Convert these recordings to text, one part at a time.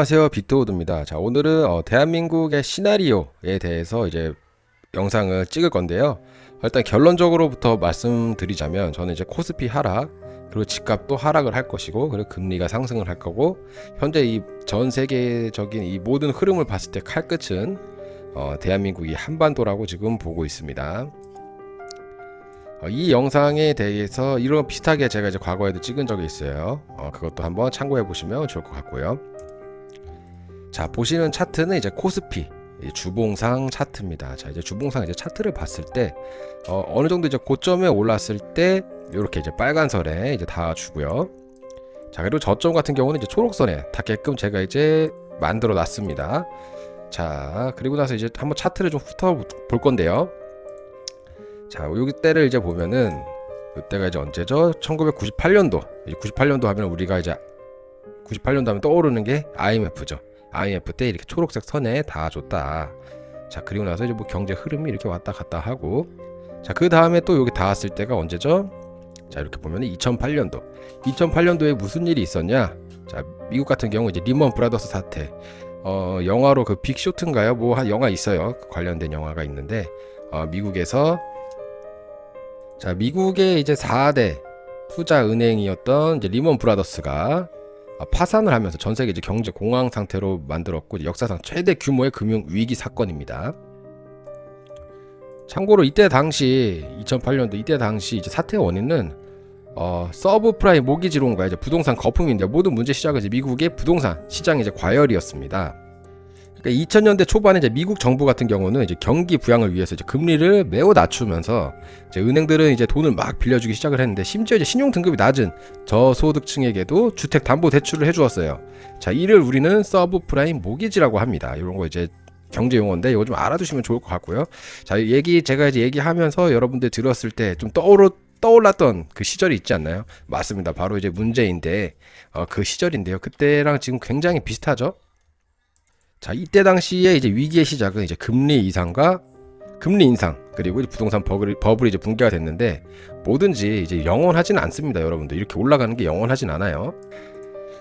안녕하세요, 빅토우드입니다. 자, 오늘은 대한민국의 시나리오에 대해서 이제 영상을 찍을 건데요. 일단 결론적으로부터 말씀드리자면 저는 이제 코스피 하락, 그리고 집값도 하락을 할 것이고, 그리고 금리가 상승을 할 거고, 현재 이 전 세계적인 이 모든 흐름을 봤을 때 칼끝은 대한민국이 한반도라고 지금 보고 있습니다. 이 영상에 대해서 이런 비슷하게 제가 이제 과거에도 찍은 적이 있어요. 그것도 한번 참고해 보시면 좋을 것 같고요. 자, 보시는 차트는 이제 코스피 주봉상 차트입니다. 자, 이제 주봉상 이제 차트를 봤을 때 어느 정도 이제 고점에 올랐을 때 이렇게 이제 빨간 선에 이제 닿아주고요. 자, 그리고 저점 같은 경우는 이제 초록선에 닿게끔 제가 이제 만들어 놨습니다. 자, 그리고 나서 이제 한번 차트를 좀 훑어 볼 건데요. 자, 여기 때를 이제 보면은 이때가 이제 언제죠? 1998년도. 98년도 하면 우리가 이제 98년도 하면 떠오르는 게 IMF죠. IMF 때 이렇게 초록색 선에 닿아줬다. 자, 그리고 나서 이제 뭐 경제 흐름이 이렇게 왔다 갔다 하고, 자, 그 다음에 또 여기 닿았을 때가 언제죠? 자, 이렇게 보면 2008년도. 2008년도에 무슨 일이 있었냐? 자, 미국 같은 경우 이제 리먼 브라더스 사태. 영화로 그 빅쇼트인가요? 뭐 한 영화 있어요. 관련된 영화가 있는데, 미국에서 자, 미국의 이제 4대 투자 은행이었던 이제 리먼 브라더스가 파산을 하면서 전 세계 이제 경제 공황 상태로 만들었고, 역사상 최대 규모의 금융 위기 사건입니다. 참고로 이때 당시 2008년도 이때 당시 이제 사태의 원인은 서브프라임 모기지론과 이제 부동산 거품인데, 모든 문제 시작은 이제 미국의 부동산 시장의 이제 과열이었습니다. 그러니까 2000년대 초반에 이제 미국 정부 같은 경우는 이제 경기 부양을 위해서 이제 금리를 매우 낮추면서 이제 은행들은 이제 돈을 막 빌려주기 시작을 했는데, 심지어 이제 신용 등급이 낮은 저소득층에게도 주택 담보 대출을 해주었어요. 자, 이를 우리는 서브프라임 모기지라고 합니다. 이런 거 이제 경제 용어인데 이거 좀 알아두시면 좋을 것 같고요. 자, 제가 이제 얘기하면서 여러분들 들었을 때 좀 떠올랐던 그 시절이 있지 않나요? 맞습니다. 바로 이제 문제인데 그 시절인데요. 그때랑 지금 굉장히 비슷하죠? 자, 이때 당시에 이제 위기의 시작은 이제 금리 인상과 금리 인상, 그리고 이제 부동산 버블이 이제 붕괴가 됐는데, 뭐든지 이제 영원하지는 않습니다. 여러분들, 이렇게 올라가는 게 영원하진 않아요.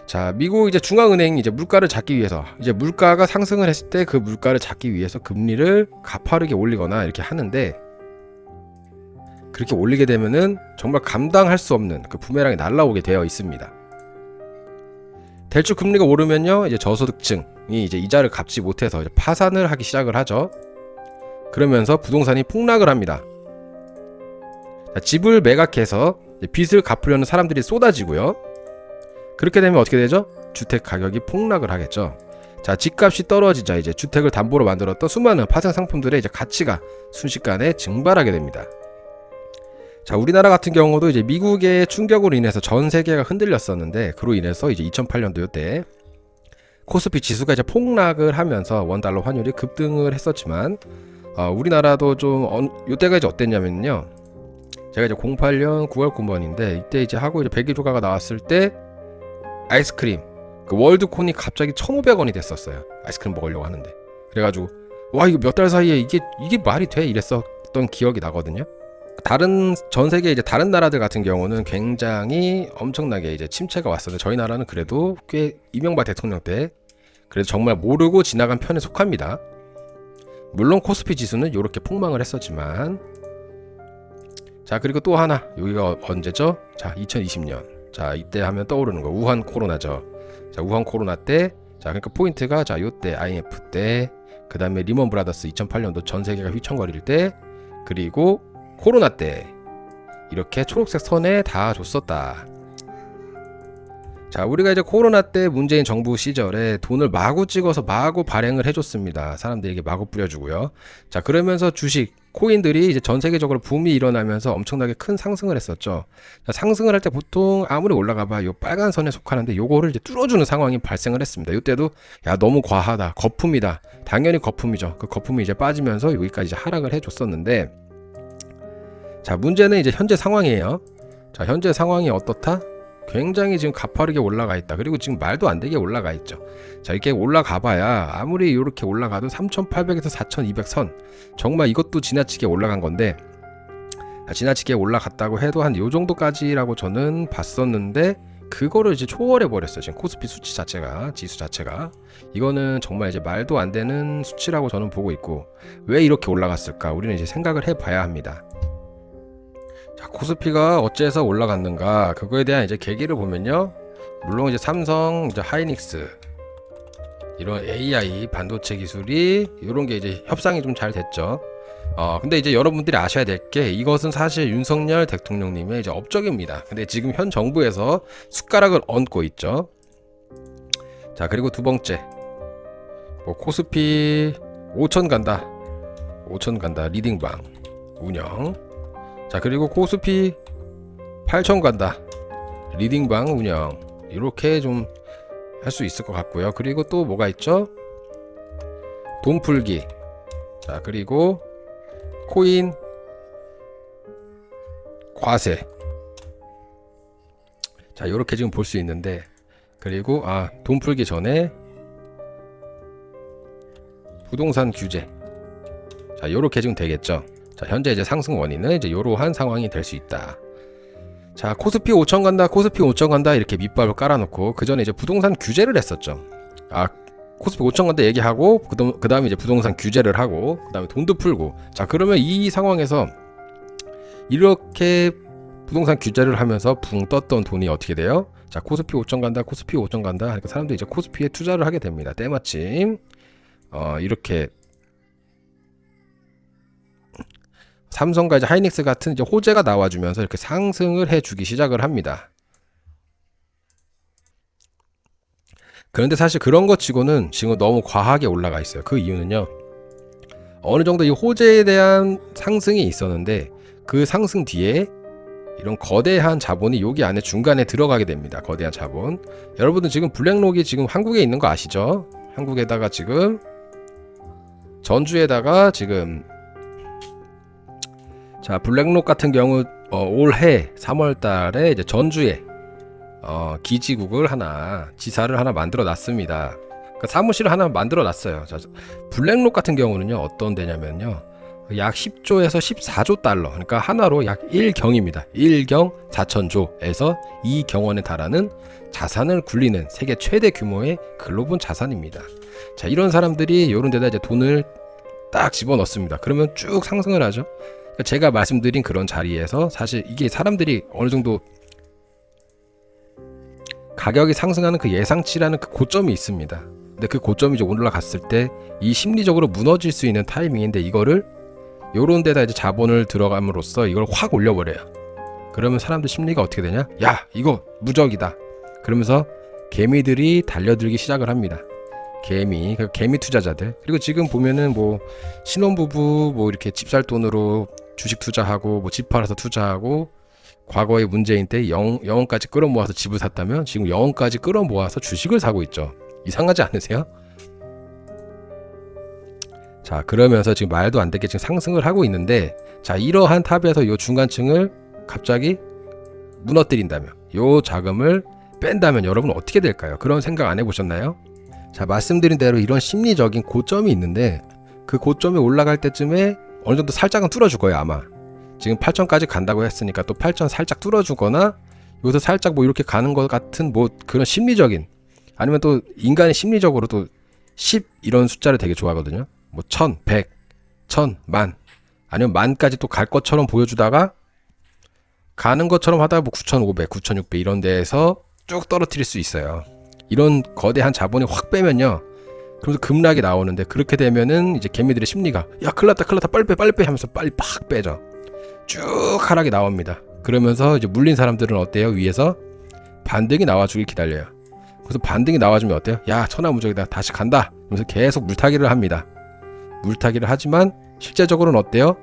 자, 미국 이제 중앙은행이 이제 물가를 잡기 위해서, 이제 물가가 상승을 했을 때 그 물가를 잡기 위해서 금리를 가파르게 올리거나 이렇게 하는데, 그렇게 올리게 되면은 정말 감당할 수 없는 그 부메랑이 날라오게 되어 있습니다. 대출 금리가 오르면요, 이제 저소득층이 이제 이자를 갚지 못해서 이제 파산을 하기 시작을 하죠. 그러면서 부동산이 폭락을 합니다. 자, 집을 매각해서 빚을 갚으려는 사람들이 쏟아지고요. 그렇게 되면 어떻게 되죠? 주택 가격이 폭락을 하겠죠. 자, 집값이 떨어지자 이제 주택을 담보로 만들었던 수많은 파생 상품들의 이제 가치가 순식간에 증발하게 됩니다. 자, 우리나라 같은 경우도 이제 미국의 충격으로 인해서 전 세계가 흔들렸었는데, 그로 인해서 이제 2008년도 때 코스피 지수가 이제 폭락을 하면서 원달러 환율이 급등을 했었지만, 우리나라도 좀 이때가 이제 어땠냐면요. 제가 이제 08년 9월 군번인데, 이때 이제 하고 이제 100일 조가가 나왔을 때 아이스크림 그 월드콘이 갑자기 1,500원이 됐었어요. 아이스크림 먹으려고 하는데. 그래가지고 와, 이거 몇 달 사이에 이게 말이 돼? 이랬었던 기억이 나거든요. 전 세계 이제 다른 나라들 같은 경우는 굉장히 엄청나게 이제 침체가 왔었는데, 저희 나라는 그래도 꽤 이명박 대통령 때 그래도 정말 모르고 지나간 편에 속합니다. 물론 코스피 지수는 이렇게 폭망을 했었지만, 자, 그리고 또 하나, 여기가 언제죠? 자, 2020년. 자, 이때 하면 떠오르는 거 우한 코로나죠. 자, 우한 코로나 때, 자, 그러니까 포인트가 자, 요때 IMF 때, 그 다음에 리먼 브라더스 2008년도 전 세계가 휘청거릴 때, 그리고 코로나 때 이렇게 초록색 선에 닿아줬었다. 자, 우리가 이제 코로나 때 문재인 정부 시절에 돈을 마구 찍어서 마구 발행을 해줬습니다. 사람들에게 마구 뿌려주고요. 자, 그러면서 주식, 코인들이 이제 전 세계적으로 붐이 일어나면서 엄청나게 큰 상승을 했었죠. 자, 상승을 할 때 보통 아무리 올라가봐 요 빨간 선에 속하는데, 요거를 이제 뚫어주는 상황이 발생을 했습니다. 이때도 야, 너무 과하다, 거품이다. 당연히 거품이죠. 그 거품이 이제 빠지면서 여기까지 이제 하락을 해줬었는데, 자, 문제는 이제 현재 상황이에요. 자, 현재 상황이 어떻다? 굉장히 지금 가파르게 올라가 있다. 그리고 지금 말도 안 되게 올라가 있죠. 자, 이렇게 올라가 봐야 아무리 이렇게 올라가도 3,800에서 4,200 선, 정말 이것도 지나치게 올라간 건데, 지나치게 올라갔다고 해도 한 요 정도까지라고 저는 봤었는데, 그거를 이제 초월해 버렸어요. 지금 코스피 수치 자체가, 지수 자체가. 이거는 정말 이제 말도 안 되는 수치라고 저는 보고 있고, 왜 이렇게 올라갔을까? 우리는 이제 생각을 해봐야 합니다. 자, 코스피가 어째서 올라갔는가? 그거에 대한 이제 계기를 보면요. 물론 이제 삼성, 이제 하이닉스 이런 AI 반도체 기술이 이런 게 이제 협상이 좀 잘 됐죠. 근데 이제 여러분들이 아셔야 될 게 이것은 사실 윤석열 대통령님의 이제 업적입니다. 근데 지금 현 정부에서 숟가락을 얹고 있죠. 자, 그리고 두 번째, 뭐 코스피 5천 간다, 5천 간다 리딩방 운영. 자, 그리고 코스피 8천 간다 리딩방 운영. 이렇게 좀 할 수 있을 것 같고요. 그리고 또 뭐가 있죠? 돈 풀기. 자, 그리고 코인 과세. 자, 이렇게 지금 볼 수 있는데, 그리고 돈 풀기 전에 부동산 규제. 자, 이렇게 지금 되겠죠. 자, 현재 이제 상승 원인은 이제 이러한 상황이 될 수 있다. 자, 코스피 5천 간다, 코스피 5천 간다 이렇게 밑밥을 깔아놓고 그 전에 이제 부동산 규제를 했었죠. 코스피 5천 간다 얘기하고 그 다음에 이제 부동산 규제를 하고 그 다음에 돈도 풀고. 자, 그러면 이 상황에서 이렇게 부동산 규제를 하면서 붕 떴던 돈이 어떻게 돼요? 자, 코스피 5천 간다, 코스피 5천 간다 하니까 사람들이 이제 코스피에 투자를 하게 됩니다. 때마침 이렇게 삼성과 이제 하이닉스 같은 이제 호재가 나와주면서 이렇게 상승을 해주기 시작을 합니다. 그런데 사실 그런 것 치고는 지금 너무 과하게 올라가 있어요. 그 이유는요, 어느 정도 이 호재에 대한 상승이 있었는데 그 상승 뒤에 이런 거대한 자본이 여기 안에 중간에 들어가게 됩니다. 거대한 자본. 여러분들 지금 블랙록이 지금 한국에 있는 거 아시죠? 한국에다가 지금 전주에다가 지금, 자, 블랙록 같은 경우 올해 3월 달에 이제 전주에 기지국을 하나, 지사를 하나 만들어 놨습니다. 그러니까 사무실을 하나 만들어 놨어요. 자, 블랙록 같은 경우는요, 어떤 데냐면요, 약 10조에서 14조 달러, 그러니까 하나로 약 1경입니다. 1경 4천조에서 2경원에 달하는 자산을 굴리는 세계 최대 규모의 글로벌 자산입니다. 자, 이런 사람들이 이런 데다 이제 돈을 딱 집어넣습니다. 그러면 쭉 상승을 하죠. 그러니까 제가 말씀드린 그런 자리에서 사실 이게 사람들이 어느 정도 가격이 상승하는 그 예상치라는 그 고점이 있습니다. 근데 그 고점이 이제 올라갔을 때 이 심리적으로 무너질 수 있는 타이밍인데, 이거를 요런 데다 이제 자본을 들어감으로써 이걸 확 올려버려요. 그러면 사람들 심리가 어떻게 되냐? 야, 이거 무적이다. 그러면서 개미들이 달려들기 시작을 합니다. 개미 투자자들. 그리고 지금 보면은 뭐 신혼부부 뭐 이렇게 집 살 돈으로 주식 투자하고 뭐 집 팔아서 투자하고, 과거의 문재인 때 0원까지 끌어모아서 집을 샀다면 지금 0원까지 끌어모아서 주식을 사고 있죠. 이상하지 않으세요? 자, 그러면서 지금 말도 안 되게 지금 상승을 하고 있는데, 자, 이러한 탑에서 요 중간층을 갑자기 무너뜨린다면, 요 자금을 뺀다면 여러분 어떻게 될까요? 그런 생각 안 해보셨나요? 자, 말씀드린 대로 이런 심리적인 고점이 있는데, 그 고점이 올라갈 때쯤에 어느 정도 살짝은 뚫어줄 거예요. 아마 지금 8천까지 간다고 했으니까 또 8천 살짝 뚫어주거나, 여기서 살짝 뭐 이렇게 가는 것 같은 뭐 그런 심리적인, 아니면 또 인간의 심리적으로 또 10 이런 숫자를 되게 좋아하거든요. 뭐 1000, 100, 1000, 만, 아니면 만까지 또 갈 것처럼 보여주다가 가는 것처럼 하다가 뭐 9500, 9600 이런 데에서 쭉 떨어뜨릴 수 있어요. 이런 거대한 자본이 확 빼면요, 그러면서 급락이 나오는데, 그렇게 되면은 이제 개미들의 심리가 야, 큰일 났다 빨리 빼 하면서 빨리 팍 빼죠. 쭉 하락이 나옵니다. 그러면서 이제 물린 사람들은 어때요? 위에서 반등이 나와주길 기다려요. 그래서 반등이 나와주면 어때요? 야, 천하무적이다, 다시 간다, 그러면서 계속 물타기를 합니다. 물타기를 하지만 실제적으로는 어때요?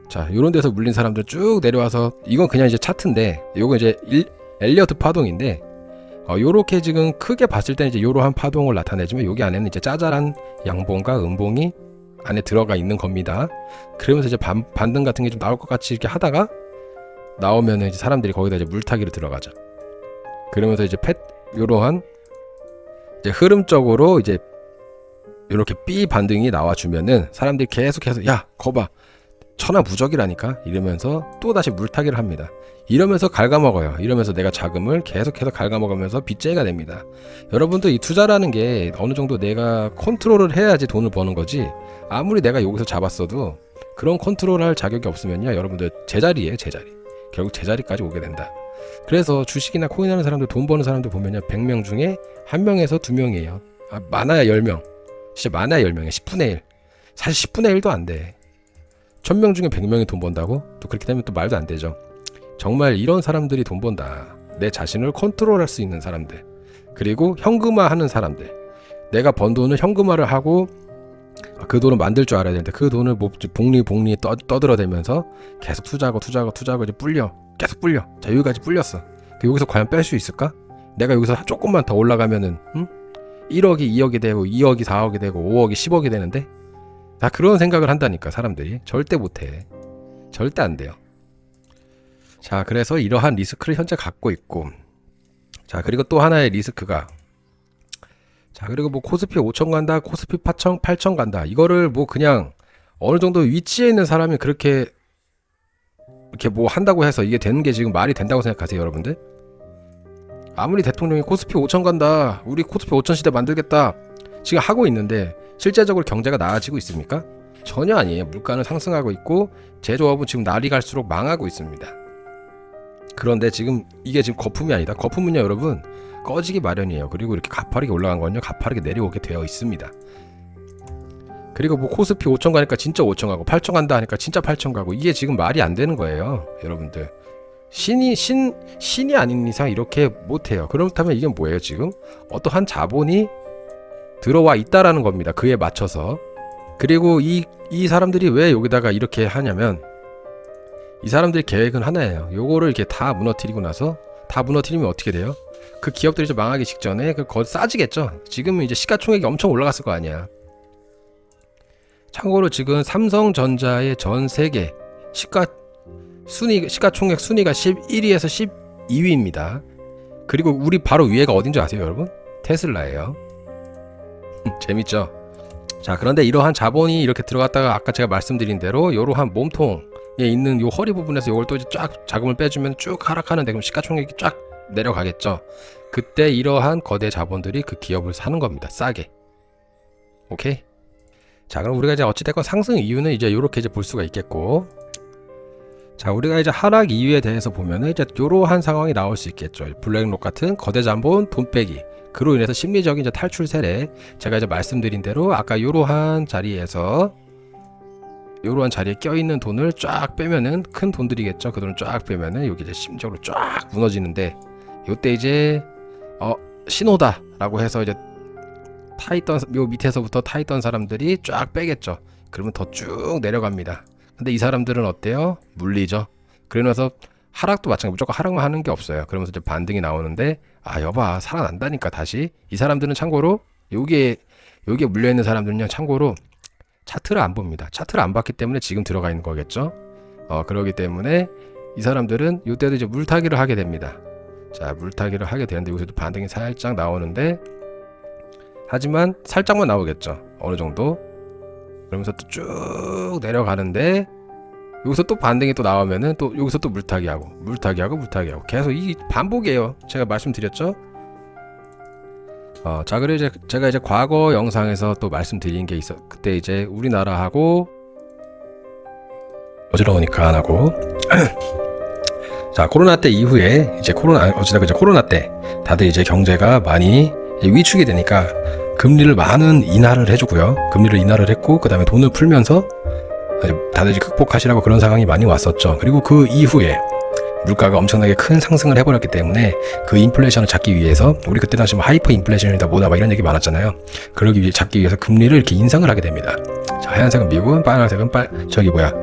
자, 요런 데서 물린 사람들 쭉 내려와서, 이건 그냥 이제 차트인데, 요건 이제 엘리어트 파동인데, 요렇게 지금 크게 봤을 때는 이제 요러한 파동을 나타내지만, 여기 안에는 이제 짜잘한 양봉과 음봉이 안에 들어가 있는 겁니다. 그러면서 이제 반등 같은 게 좀 나올 것 같이 이렇게 하다가 나오면은 이제 사람들이 거기다 이제 물타기로 들어가죠. 그러면서 이제 요러한 이제 흐름적으로 이제 이렇게 B 반등이 나와주면은 사람들이 계속해서 야, 거봐, 천하무적이라니까 이러면서 또다시 물타기를 합니다. 이러면서 갉아먹어요. 이러면서 내가 자금을 계속해서 갉아먹으면서 빚쟁이가 됩니다. 여러분도 이 투자라는 게 어느 정도 내가 컨트롤을 해야지 돈을 버는 거지, 아무리 내가 여기서 잡았어도 그런 컨트롤할 자격이 없으면요, 여러분들 제자리예요. 제자리. 결국 제자리까지 오게 된다. 그래서 주식이나 코인 하는 사람들, 돈 버는 사람들 보면요, 100명 중에 1명에서 2명이에요. 많아야 10명. 진짜 많아야 10명이에요. 10분의 1. 사실 10분의 1도 안 돼. 1000명 중에 100명이 돈 번다고? 또 그렇게 되면 또 말도 안 되죠. 정말 이런 사람들이 돈 번다. 내 자신을 컨트롤할 수 있는 사람들, 그리고 현금화하는 사람들. 내가 번 돈을 현금화를 하고 그 돈을 만들 줄 알아야 되는데, 그 돈을 뭐 복리에 떠들어대면서 계속 투자하고 이제 계속 불려. 자, 여기까지 불렸어. 여기서 과연 뺄 수 있을까? 내가 여기서 조금만 더 올라가면은 1억이 2억이 되고 2억이 4억이 되고 5억이 10억이 되는데, 다 그런 생각을 한다니까. 사람들이 절대 못해. 절대 안 돼요. 자, 그래서 이러한 리스크를 현재 갖고 있고, 자, 그리고 또 하나의 리스크가, 자, 그리고 뭐 코스피 5천 간다, 코스피 8천 간다, 이거를 뭐 그냥 어느 정도 위치에 있는 사람이 그렇게 이렇게 뭐 한다고 해서 이게 되는 게 지금 말이 된다고 생각하세요, 여러분들? 아무리 대통령이 코스피 5천 간다, 우리 코스피 5천 시대 만들겠다 지금 하고 있는데 실제적으로 경제가 나아지고 있습니까? 전혀 아니에요. 물가는 상승하고 있고 제조업은 지금 날이 갈수록 망하고 있습니다. 그런데 지금 이게 지금 거품이 아니다. 거품은요, 여러분, 꺼지기 마련이에요. 그리고 이렇게 가파르게 올라간 건요, 가파르게 내려오게 되어 있습니다. 그리고 뭐 코스피 5천 가니까 진짜 5천 가고 8천 간다 하니까 진짜 8천 가고, 이게 지금 말이 안 되는 거예요, 여러분들. 신이 아닌 이상 이렇게 못해요. 그렇다면 이게 뭐예요? 지금 어떠한 자본이 들어와 있다라는 겁니다. 그에 맞춰서. 그리고 이 사람들이 왜 여기다가 이렇게 하냐면, 이 사람들의 계획은 하나예요. 요거를 이렇게 다 무너뜨리고 나서, 다 무너뜨리면 어떻게 돼요? 그 기업들이 좀 망하기 직전에 그거 싸지겠죠. 지금은 이제 시가총액이 엄청 올라갔을 거 아니야. 참고로 지금 삼성전자의 전 세계 시가총액 순위가 11위에서 12위입니다. 그리고 우리 바로 위에가 어딘지 아세요, 여러분? 테슬라예요. 재밌죠? 자, 그런데 이러한 자본이 이렇게 들어갔다가 아까 제가 말씀드린 대로 이러한 몸통에 있는 요 허리 부분에서 이걸 또 이제 쫙 자금을 빼주면 쭉 하락하는데, 그럼 시가총액이 쫙 내려가겠죠. 그때 이러한 거대 자본들이 그 기업을 사는 겁니다. 싸게. 오케이? 자, 그럼 우리가 이제 어찌됐건 상승 이유는 이제 요렇게 이제 볼 수가 있겠고, 자, 우리가 이제 하락 이유에 대해서 보면은 이제 요러한 상황이 나올 수 있겠죠. 블랙록 같은 거대 자본 돈 빼기, 그로 인해서 심리적인 이제 탈출 세례. 제가 이제 말씀드린 대로 아까 요러한 자리에 껴있는 돈을 쫙 빼면은 큰 돈들이겠죠. 그 돈을 쫙 빼면은 여기 이제 심적으로 쫙 무너지는데, 요때 이제 신호다라고 해서 이제 타있던, 요 밑에서부터 타있던 사람들이 쫙 빼겠죠. 그러면 더 쭉 내려갑니다. 근데 이 사람들은 어때요? 물리죠. 그러면서 하락도 마찬가지, 무조건 하락만 하는 게 없어요. 그러면서 이제 반등이 나오는데, 여봐, 살아난다니까 다시. 이 사람들은 참고로 요게 물려있는 사람들은요, 참고로 차트를 안 봅니다. 차트를 안 봤기 때문에 지금 들어가 있는 거겠죠. 그러기 때문에 이 사람들은 요때도 이제 물타기를 하게 됩니다. 자, 물타기를 하게 되는데 여기서도 반등이 살짝 나오는데, 하지만 살짝만 나오겠죠. 어느 정도. 그러면서 또 쭉 내려가는데, 여기서 또 반등이 또 나오면은 또 여기서 또 물타기하고 계속 이 반복이에요. 제가 말씀드렸죠. 자, 그리고 이제 제가 이제 과거 영상에서 또 말씀드린 게 있어. 그때 이제 우리나라하고 어지러우니까 안 하고 자, 코로나 때 이후에 이제 코로나 때 다들 이제 경제가 많이 위축이 되니까 금리를 많은 인하를 해주고요. 금리를 인하를 했고, 그 다음에 돈을 풀면서 다들 이제 극복하시라고 그런 상황이 많이 왔었죠. 그리고 그 이후에 물가가 엄청나게 큰 상승을 해버렸기 때문에 그 인플레이션을 잡기 위해서, 우리 그때 당시 뭐 하이퍼 인플레이션이다 뭐다 막 이런 얘기 많았잖아요. 그러기 위해 잡기 위해서 금리를 이렇게 인상을 하게 됩니다. 자, 하얀색은 미국, 빨간색은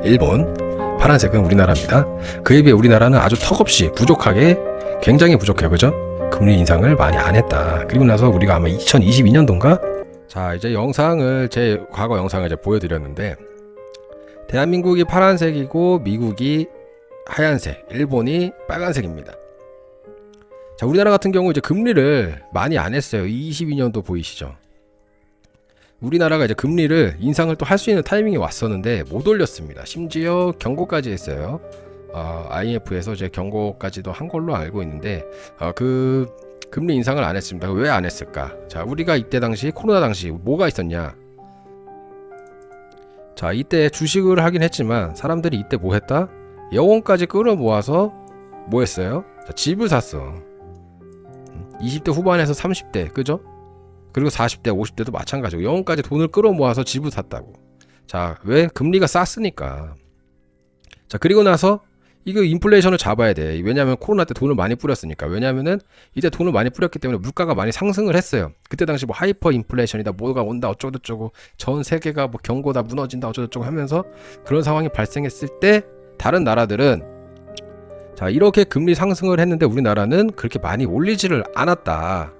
일본, 파란색은 우리나라입니다. 그에 비해 우리나라는 아주 턱없이 부족하게, 굉장히 부족해요. 그죠? 금리 인상을 많이 안 했다. 그리고 나서 우리가 아마 2022년도인가? 자, 이제 제 과거 영상을 이제 보여드렸는데, 대한민국이 파란색이고 미국이 하얀색, 일본이 빨간색입니다. 자, 우리나라 같은 경우 이제 금리를 많이 안 했어요. 22년도 보이시죠? 우리나라가 이제 금리를 인상을 또 할 수 있는 타이밍이 왔었는데 못 올렸습니다. 심지어 경고까지 했어요. IMF에서 이제 경고까지도 한 걸로 알고 있는데 그 금리 인상을 안 했습니다. 왜 안 했을까? 자, 우리가 이때 당시 코로나 당시 뭐가 있었냐? 자, 이때 주식을 하긴 했지만 사람들이 이때 뭐 했다? 영혼까지 끌어모아서 뭐 했어요? 자, 집을 샀어. 20대 후반에서 30대, 그죠? 그리고 40대, 50대도 마찬가지고 영혼까지 돈을 끌어모아서 집을 샀다고. 자, 왜? 금리가 쌌으니까. 자, 그리고 나서 이거 인플레이션을 잡아야 돼. 왜냐하면 코로나 때 돈을 많이 뿌렸으니까. 왜냐하면은 이때 돈을 많이 뿌렸기 때문에 물가가 많이 상승을 했어요. 그때 당시 뭐 하이퍼 인플레이션이다, 뭐가 온다, 어쩌고저쩌고, 전 세계가 뭐 경고다, 무너진다, 어쩌고저쩌고 하면서 그런 상황이 발생했을 때 다른 나라들은 자, 이렇게 금리 상승을 했는데 우리나라는 그렇게 많이 올리지를 않았다.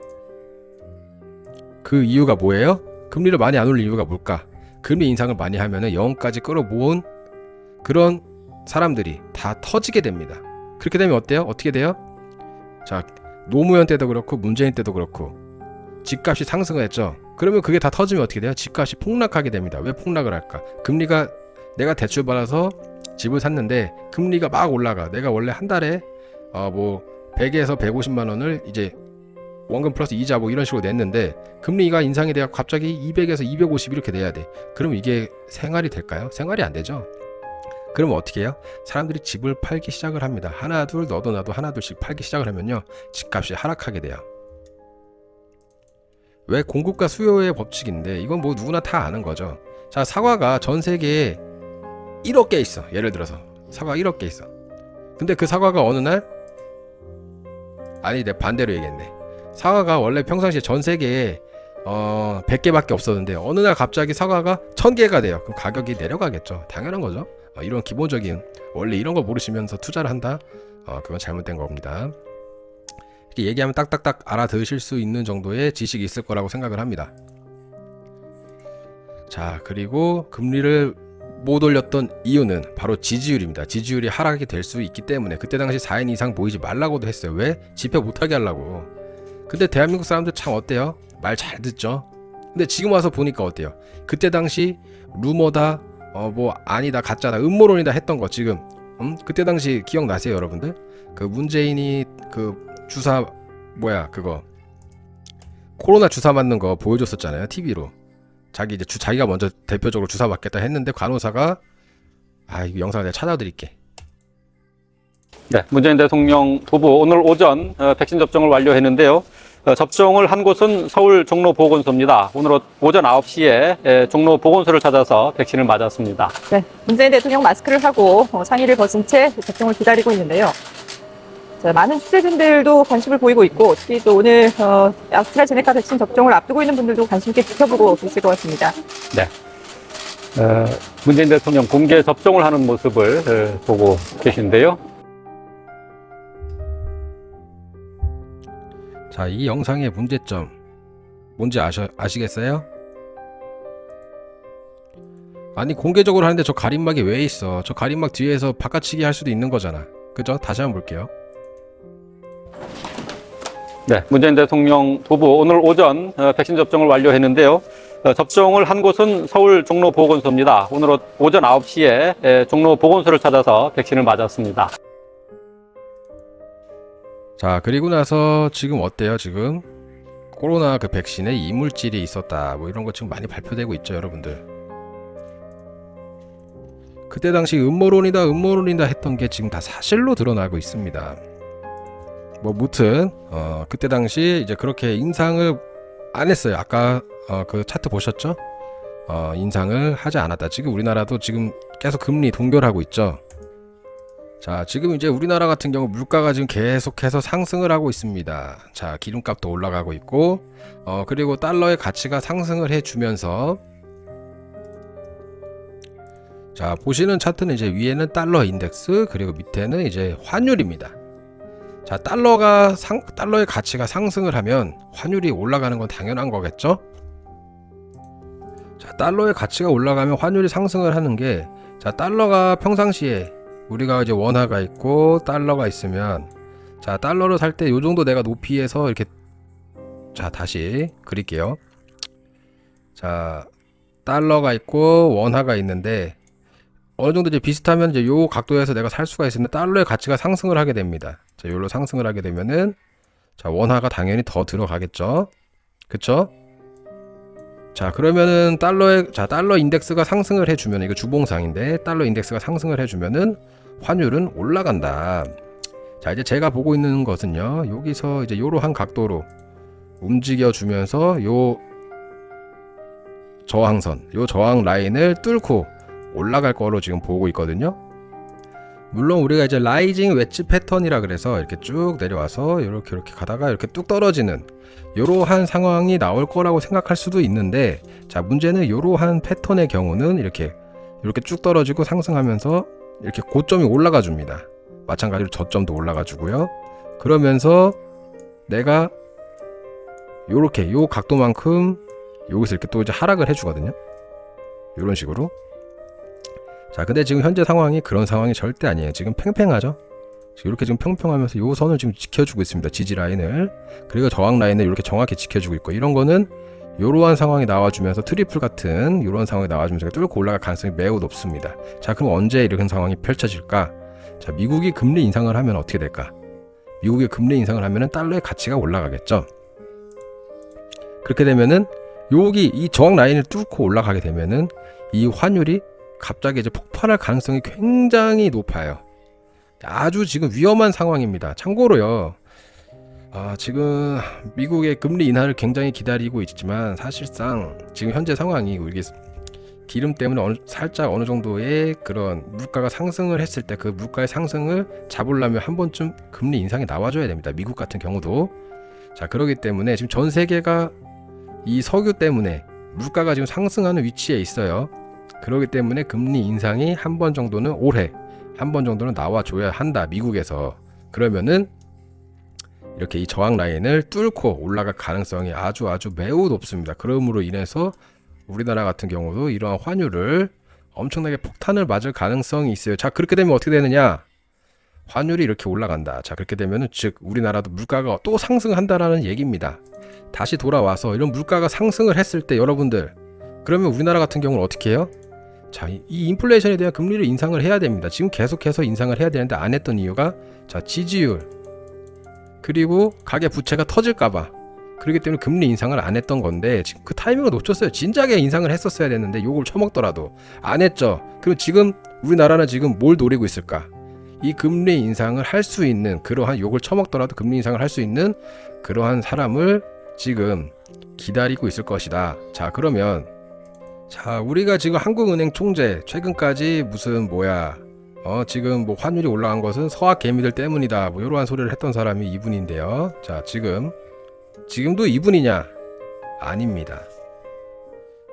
그 이유가 뭐예요? 금리를 많이 안 올릴 이유가 뭘까? 금리 인상을 많이 하면은 영혼까지 끌어모은 그런 사람들이 다 터지게 됩니다. 그렇게 되면 어때요? 어떻게 돼요? 자, 노무현 때도 그렇고 문재인 때도 그렇고 집값이 상승을 했죠. 그러면 그게 다 터지면 어떻게 돼요? 집값이 폭락하게 됩니다. 왜 폭락을 할까? 금리가 내가 대출 받아서 집을 샀는데 금리가 막 올라가. 내가 원래 한 달에 뭐 100에서 150만 원을 이제 원금 플러스 이자 뭐 이런 식으로 냈는데 금리가 인상이 돼서 갑자기 200에서 250 이렇게 내야 돼. 그럼 이게 생활이 될까요? 생활이 안 되죠. 그러면 어떻게 해요? 사람들이 집을 팔기 시작을 합니다. 하나 둘 너도 나도 하나 둘씩 팔기 시작을 하면요, 집값이 하락하게 돼요. 왜? 공급과 수요의 법칙인데 이건 뭐 누구나 다 아는 거죠. 자, 사과가 전 세계에 1억 개 있어. 예를 들어서 사과 1억 개 있어. 근데 그 사과가 어느 날, 아니 내 반대로 얘기했네. 사과가 원래 평상시에 전 세계에 100개밖에 없었는데 어느 날 갑자기 사과가 1000개가 돼요. 그럼 가격이 내려가겠죠. 당연한 거죠. 이런 기본적인, 원래 이런 거 모르시면서 투자를 한다? 그건 잘못된 겁니다. 이렇게 얘기하면 딱딱딱 알아들으실 수 있는 정도의 지식이 있을 거라고 생각을 합니다. 자, 그리고 금리를 못 올렸던 이유는 바로 지지율입니다. 지지율이 하락이 될 수 있기 때문에. 그때 당시 4인 이상 모이지 말라고도 했어요. 왜? 집회 못하게 하려고. 근데 대한민국 사람들 참 어때요? 말 잘 듣죠? 근데 지금 와서 보니까 어때요? 그때 당시 루머다, 뭐 아니다, 가짜다, 음모론이다 했던 거 지금 그때 당시 기억나세요, 여러분들? 그 문재인이 그 주사 그거 코로나 주사 맞는 거 보여줬었잖아요, TV로. 자기가 먼저 대표적으로 주사 맞겠다 했는데 간호사가 이 영상을 내가 찾아드릴게. 네, 문재인 대통령 후보 오늘 오전 백신 접종을 완료했는데요. 접종을 한 곳은 서울 종로보건소입니다. 오늘 오전 9시에 종로보건소를 찾아서 백신을 맞았습니다. 네, 문재인 대통령 마스크를 하고 상의를 벗은 채 접종을 기다리고 있는데요. 자, 많은 취재진들도 관심을 보이고 있고, 특히 또 오늘 아스트라제네카 백신 접종을 앞두고 있는 분들도 관심 있게 지켜보고 계실 것 같습니다. 네, 문재인 대통령 공개 접종을 하는 모습을 보고 계신데요. 자, 이 영상의 문제점 뭔지 아시겠어요? 아니, 공개적으로 하는데 저 가림막이 왜 있어? 저 가림막 뒤에서 바깥치기 할 수도 있는 거잖아. 그죠? 다시 한번 볼게요. 네, 문재인 대통령 후보 오늘 오전 백신 접종을 완료했는데요. 접종을 한 곳은 서울 종로보건소입니다. 오늘 오전 9시에 종로보건소를 찾아서 백신을 맞았습니다. 자, 그리고 나서 지금 어때요? 지금 코로나 그 백신에 이물질이 있었다, 뭐 이런 거 지금 많이 발표되고 있죠, 여러분들. 그때 당시 음모론이다 했던 게 지금 다 사실로 드러나고 있습니다. 뭐 무튼 그때 당시 이제 그렇게 인상을 안 했어요. 아까 그 차트 보셨죠? 인상을 하지 않았다. 지금 우리나라도 지금 계속 금리 동결하고 있죠. 자, 지금 이제 우리나라 같은 경우 물가가 지금 계속해서 상승을 하고 있습니다. 자, 기름값도 올라가고 있고, 그리고 달러의 가치가 상승을 해주면서, 자, 보시는 차트는 이제 위에는 달러 인덱스, 그리고 밑에는 이제 환율입니다. 자, 달러의 가치가 상승을 하면 환율이 올라가는 건 당연한 거겠죠? 자, 달러의 가치가 올라가면 환율이 상승을 하는 게, 자, 달러가 평상시에 우리가 이제 원화가 있고 달러가 있으면, 자, 달러를 살 때 요 정도 내가 높이에서 이렇게, 자, 다시 그릴게요. 자, 달러가 있고 원화가 있는데 어느 정도 이제 비슷하면 이제 요 각도에서 내가 살 수가 있으면 달러의 가치가 상승을 하게 됩니다. 자, 요로 상승을 하게 되면은 자, 원화가 당연히 더 들어가겠죠. 그쵸? 자, 그러면은 달러 인덱스가 상승을 해주면, 이거 주봉상인데 달러 인덱스가 상승을 해주면은 환율은 올라간다. 자, 이제 제가 보고 있는 것은요, 여기서 이제 요러한 각도로 움직여주면서 요 저항선, 요 저항 라인을 뚫고 올라갈 거로 지금 보고 있거든요. 물론 우리가 이제 라이징 웨지 패턴이라 그래서 이렇게 쭉 내려와서 이렇게 가다가 이렇게 뚝 떨어지는 이러한 상황이 나올 거라고 생각할 수도 있는데, 자, 문제는 이러한 패턴의 경우는 이렇게 쭉 떨어지고 상승하면서 이렇게 고점이 올라가 줍니다. 마찬가지로 저점도 올라가 주고요. 그러면서 내가 요렇게 요 각도만큼 여기서 이렇게 또 이제 하락을 해주거든요. 이런 식으로. 자, 근데 지금 현재 상황이 그런 상황이 절대 아니에요. 지금 팽팽하죠? 이렇게 지금 평평하면서 요 선을 지금 지켜주고 있습니다. 지지 라인을. 그리고 저항 라인을 이렇게 정확히 지켜주고 있고, 이런 거는 요러한 상황이 나와주면서 트리플 같은 요런 상황이 나와주면서 뚫고 올라갈 가능성이 매우 높습니다. 자, 그럼 언제 이런 상황이 펼쳐질까? 자, 미국이 금리 인상을 하면 어떻게 될까? 미국이 금리 인상을 하면은 달러의 가치가 올라가겠죠. 그렇게 되면은 여기 이 저항 라인을 뚫고 올라가게 되면은 이 환율이 갑자기 이제 폭발할 가능성이 굉장히 높아요. 아주 지금 위험한 상황입니다. 참고로요, 지금 미국의 금리 인하를 굉장히 기다리고 있지만 사실상 지금 현재 상황이 이게 기름 때문에 살짝 어느 정도의 그런 물가가 상승을 했을 때 그 물가의 상승을 잡으려면 한 번쯤 금리 인상이 나와줘야 됩니다. 미국 같은 경우도. 자, 그렇기 때문에 지금 전 세계가 이 석유 때문에 물가가 지금 상승하는 위치에 있어요. 그렇기 때문에 금리 인상이 한 번 정도는 올해 한 번 정도는 나와줘야 한다, 미국에서. 그러면은 이렇게 이 저항 라인을 뚫고 올라갈 가능성이 아주 매우 높습니다. 그러므로 인해서 우리나라 같은 경우도 이러한 환율을 엄청나게 폭탄을 맞을 가능성이 있어요. 자, 그렇게 되면 어떻게 되느냐? 환율이 이렇게 올라간다. 자, 그렇게 되면은 즉 우리나라도 물가가 또 상승한다라는 얘기입니다. 다시 돌아와서 이런 물가가 상승을 했을 때 여러분들, 그러면 우리나라 같은 경우는 어떻게 해요? 자, 이 인플레이션에 대한 금리를 인상을 해야 됩니다. 지금 계속해서 인상을 해야 되는데 안 했던 이유가, 자, 지지율 그리고 가계 부채가 터질까봐, 그렇기 때문에 금리 인상을 안 했던 건데 지금 그 타이밍을 놓쳤어요. 진작에 인상을 했었어야 됐는데 요걸 처먹더라도 안 했죠. 그럼 지금 우리나라는 지금 뭘 노리고 있을까? 이 금리 인상을 할 수 있는, 그러한 욕을 처먹더라도 금리 인상을 할 수 있는 그러한 사람을 지금 기다리고 있을 것이다. 자, 그러면 자, 우리가 지금 한국은행 총재 최근까지 무슨 지금 뭐 환율이 올라간 것은 서학 개미들 때문이다, 뭐 이러한 소리를 했던 사람이 이분인데요. 자, 지금도 이분이냐? 아닙니다.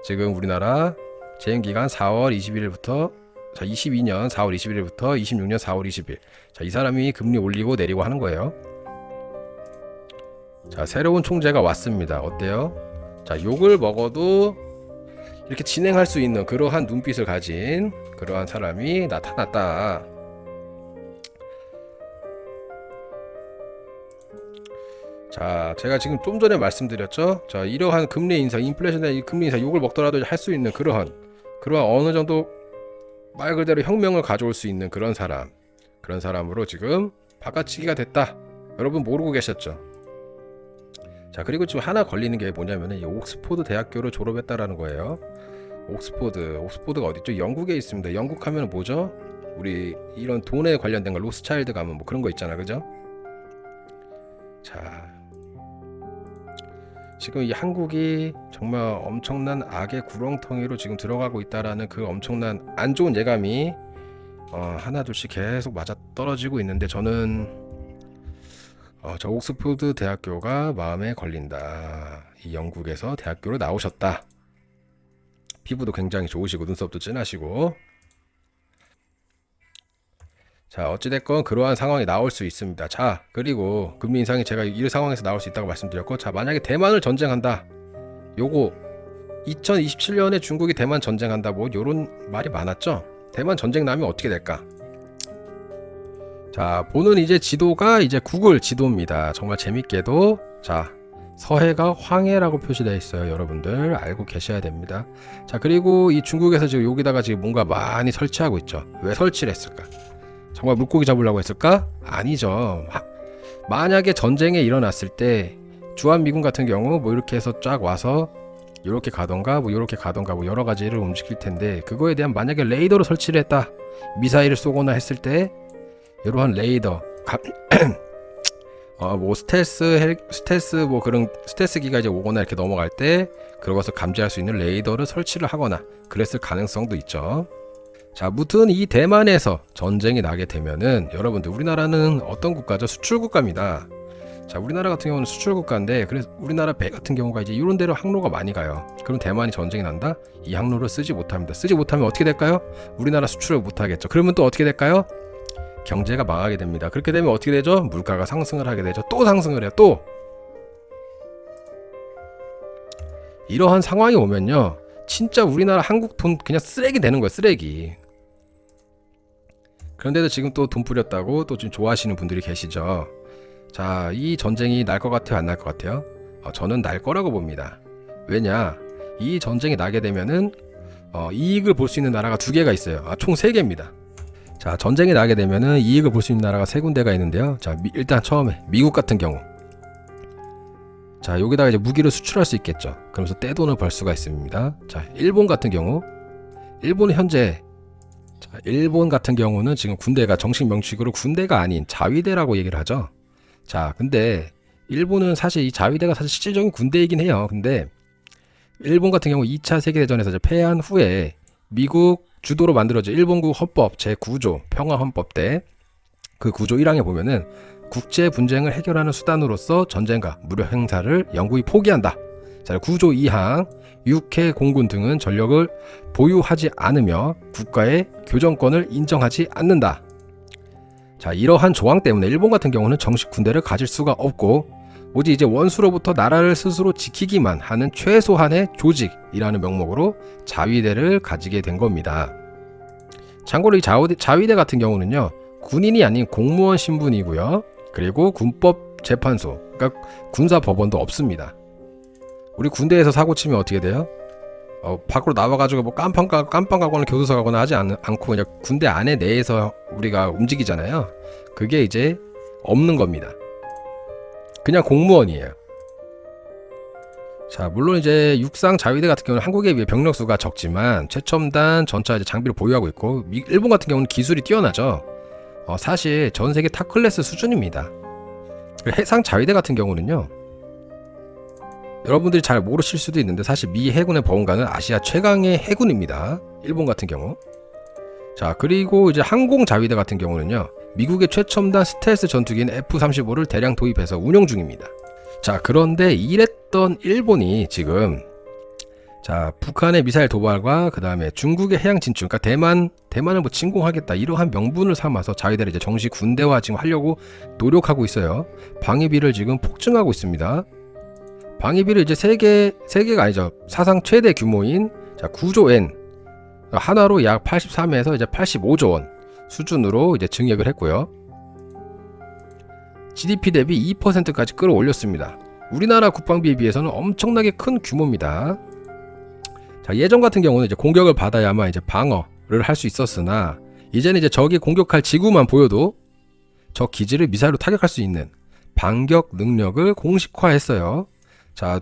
지금 우리나라 재임기간 4월 21일부터 22년 4월 21일부터 26년 4월 20일. 자, 이 사람이 금리 올리고 내리고 하는 거예요. 자, 새로운 총재가 왔습니다. 어때요? 자, 욕을 먹어도 이렇게 진행할 수 있는 그러한 눈빛을 가진 그러한 사람이 나타났다. 자, 제가 지금 좀 전에 말씀드렸죠. 자, 이러한 금리 인상, 인플레이션의 금리 인상 욕을 먹더라도 할 수 있는 그러한 어느 정도 말 그대로 혁명을 가져올 수 있는 그런 사람으로 지금 바꿔치기가 됐다. 여러분 모르고 계셨죠? 자, 그리고 지금 하나 걸리는 게 뭐냐면은 이 옥스포드 대학교를 졸업했다라는 거예요. 옥스포드가 어디죠? 영국에 있습니다. 영국 하면 뭐죠? 우리 이런 돈에 관련된 거 로스차일드 가면 뭐 그런 거 있잖아, 그죠? 자, 지금 이 한국이 정말 엄청난 악의 구렁텅이로 지금 들어가고 있다라는 그 엄청난 안 좋은 예감이 하나 둘씩 계속 맞아 떨어지고 있는데, 저는 저 옥스포드 대학교가 마음에 걸린다. 이 영국에서 대학교로 나오셨다. 피부도 굉장히 좋으시고 눈썹도 진하시고. 자, 어찌됐건 그러한 상황이 나올 수 있습니다. 자, 그리고 금리 인상이 제가 이 상황에서 나올 수 있다고 말씀드렸고, 자, 만약에 대만을 전쟁한다, 요거 2027년에 중국이 대만 전쟁한다, 뭐 요런 말이 많았죠. 대만 전쟁 나면 어떻게 될까? 자, 보는 이제 지도가 이제 구글 지도입니다. 정말 재밌게도, 자, 서해가 황해라고 표시되어 있어요. 여러분들 알고 계셔야 됩니다. 자, 그리고 이 중국에서 지금 여기다가 지금 뭔가 많이 설치하고 있죠. 왜 설치를 했을까? 정말 물고기 잡으려고 했을까? 아니죠. 만약에 전쟁이 일어났을 때 주한미군 같은 경우 뭐 이렇게 해서 쫙 와서 이렇게 가던가 뭐 이렇게 가던가 뭐 여러 가지를 움직일 텐데, 그거에 대한 만약에 레이더를 설치를 했다, 미사일을 쏘거나 했을 때 이러한 레이더 뭐 스텔스 뭐 그런 스텔스기가 이제 오거나 이렇게 넘어갈 때 그것을 감지할 수 있는 레이더를 설치를 하거나 그랬을 가능성도 있죠. 자, 무튼 이 대만에서 전쟁이 나게 되면은 여러분들, 우리나라는 어떤 국가죠? 수출 국가입니다. 자, 우리나라 같은 경우는 수출 국가인데, 그래서 우리나라 배 같은 경우가 이제 이런 데로 항로가 많이 가요. 그럼 대만이 전쟁이 난다? 이 항로를 쓰지 못합니다. 쓰지 못하면 어떻게 될까요? 우리나라 수출을 못하겠죠. 그러면 또 어떻게 될까요? 경제가 망하게 됩니다. 그렇게 되면 어떻게 되죠? 물가가 상승을 하게 되죠. 또 상승을 해요. 또 이러한 상황이 오면요, 진짜 우리나라 한국 돈 그냥 쓰레기 되는 거예요. 쓰레기. 그런데도 지금 또 돈 뿌렸다고 또 지금 좋아하시는 분들이 계시죠. 자, 이 전쟁이 날 것 같아요, 안 날 것 같아요? 저는 날 거라고 봅니다. 왜냐, 이 전쟁이 나게 되면은 이익을 볼 수 있는 나라가 두 개가 있어요. 총 세 개입니다. 자, 전쟁이 나게 되면은 이익을 볼 수 있는 나라가 세 군데가 있는데요. 자, 일단 처음에 미국 같은 경우, 자, 여기다가 이제 무기를 수출할 수 있겠죠. 그러면서 떼돈을 벌 수가 있습니다. 자, 일본 같은 경우, 일본은 현재, 자, 일본 같은 경우는 지금 군대가 정식 명칭으로 군대가 아닌 자위대라고 얘기를 하죠. 자, 근데 일본은 사실 이 자위대가 사실 실질적인 군대이긴 해요. 근데 일본 같은 경우 2차 세계대전에서 이제 패한 후에 미국 주도로 만들어진 일본국 헌법 제9조 평화헌법 때 그 9조 1항에 보면은 국제 분쟁을 해결하는 수단으로서 전쟁과 무력 행사를 영구히 포기한다. 자, 9조 2항, 육해 공군 등은 전력을 보유하지 않으며 국가의 교정권을 인정하지 않는다. 자, 이러한 조항 때문에 일본 같은 경우는 정식 군대를 가질 수가 없고 오직 이제 원수로부터 나라를 스스로 지키기만 하는 최소한의 조직이라는 명목으로 자위대를 가지게 된 겁니다. 참고로 이 자위대 같은 경우는요, 군인이 아닌 공무원 신분이고요. 그리고 군법 재판소, 그러니까 군사 법원도 없습니다. 우리 군대에서 사고 치면 어떻게 돼요? 밖으로 나와가지고 뭐 깜빵 가거나 교도소 가거나 하지 않고 그냥 군대 안에 내에서 우리가 움직이잖아요. 그게 이제 없는 겁니다. 그냥 공무원이에요. 자, 물론 이제 육상 자위대 같은 경우는 한국에 비해 병력 수가 적지만 최첨단 전차 이제 장비를 보유하고 있고, 일본 같은 경우는 기술이 뛰어나죠. 사실 전 세계 탑 클래스 수준입니다. 해상 자위대 같은 경우는요, 여러분들이 잘 모르실 수도 있는데 사실 미 해군의 버금가는 아시아 최강의 해군입니다. 일본 같은 경우. 자, 그리고 이제 항공 자위대 같은 경우는요, 미국의 최첨단 스텔스 전투기인 F-35를 대량 도입해서 운용 중입니다. 자, 그런데 이랬던 일본이 지금, 자, 북한의 미사일 도발과 그 다음에 중국의 해양 진출, 그러니까 대만을 뭐 침공하겠다 이러한 명분을 삼아서 자위대를 이제 정식 군대화 지금 하려고 노력하고 있어요. 방위비를 지금 폭증하고 있습니다. 방위비를 이제 세계가 아니죠. 사상 최대 규모인 9조 엔, 하나로 약 83에서 이제 85조 원 수준으로 이제 증액을 했고요. GDP 대비 2%까지 끌어올렸습니다. 우리나라 국방비에 비해서는 엄청나게 큰 규모입니다. 자, 예전 같은 경우는 이제 공격을 받아야만 이제 방어를 할 수 있었으나, 이제는 이제 적이 공격할 지구만 보여도 적 기지를 미사일로 타격할 수 있는 반격 능력을 공식화했어요. 자,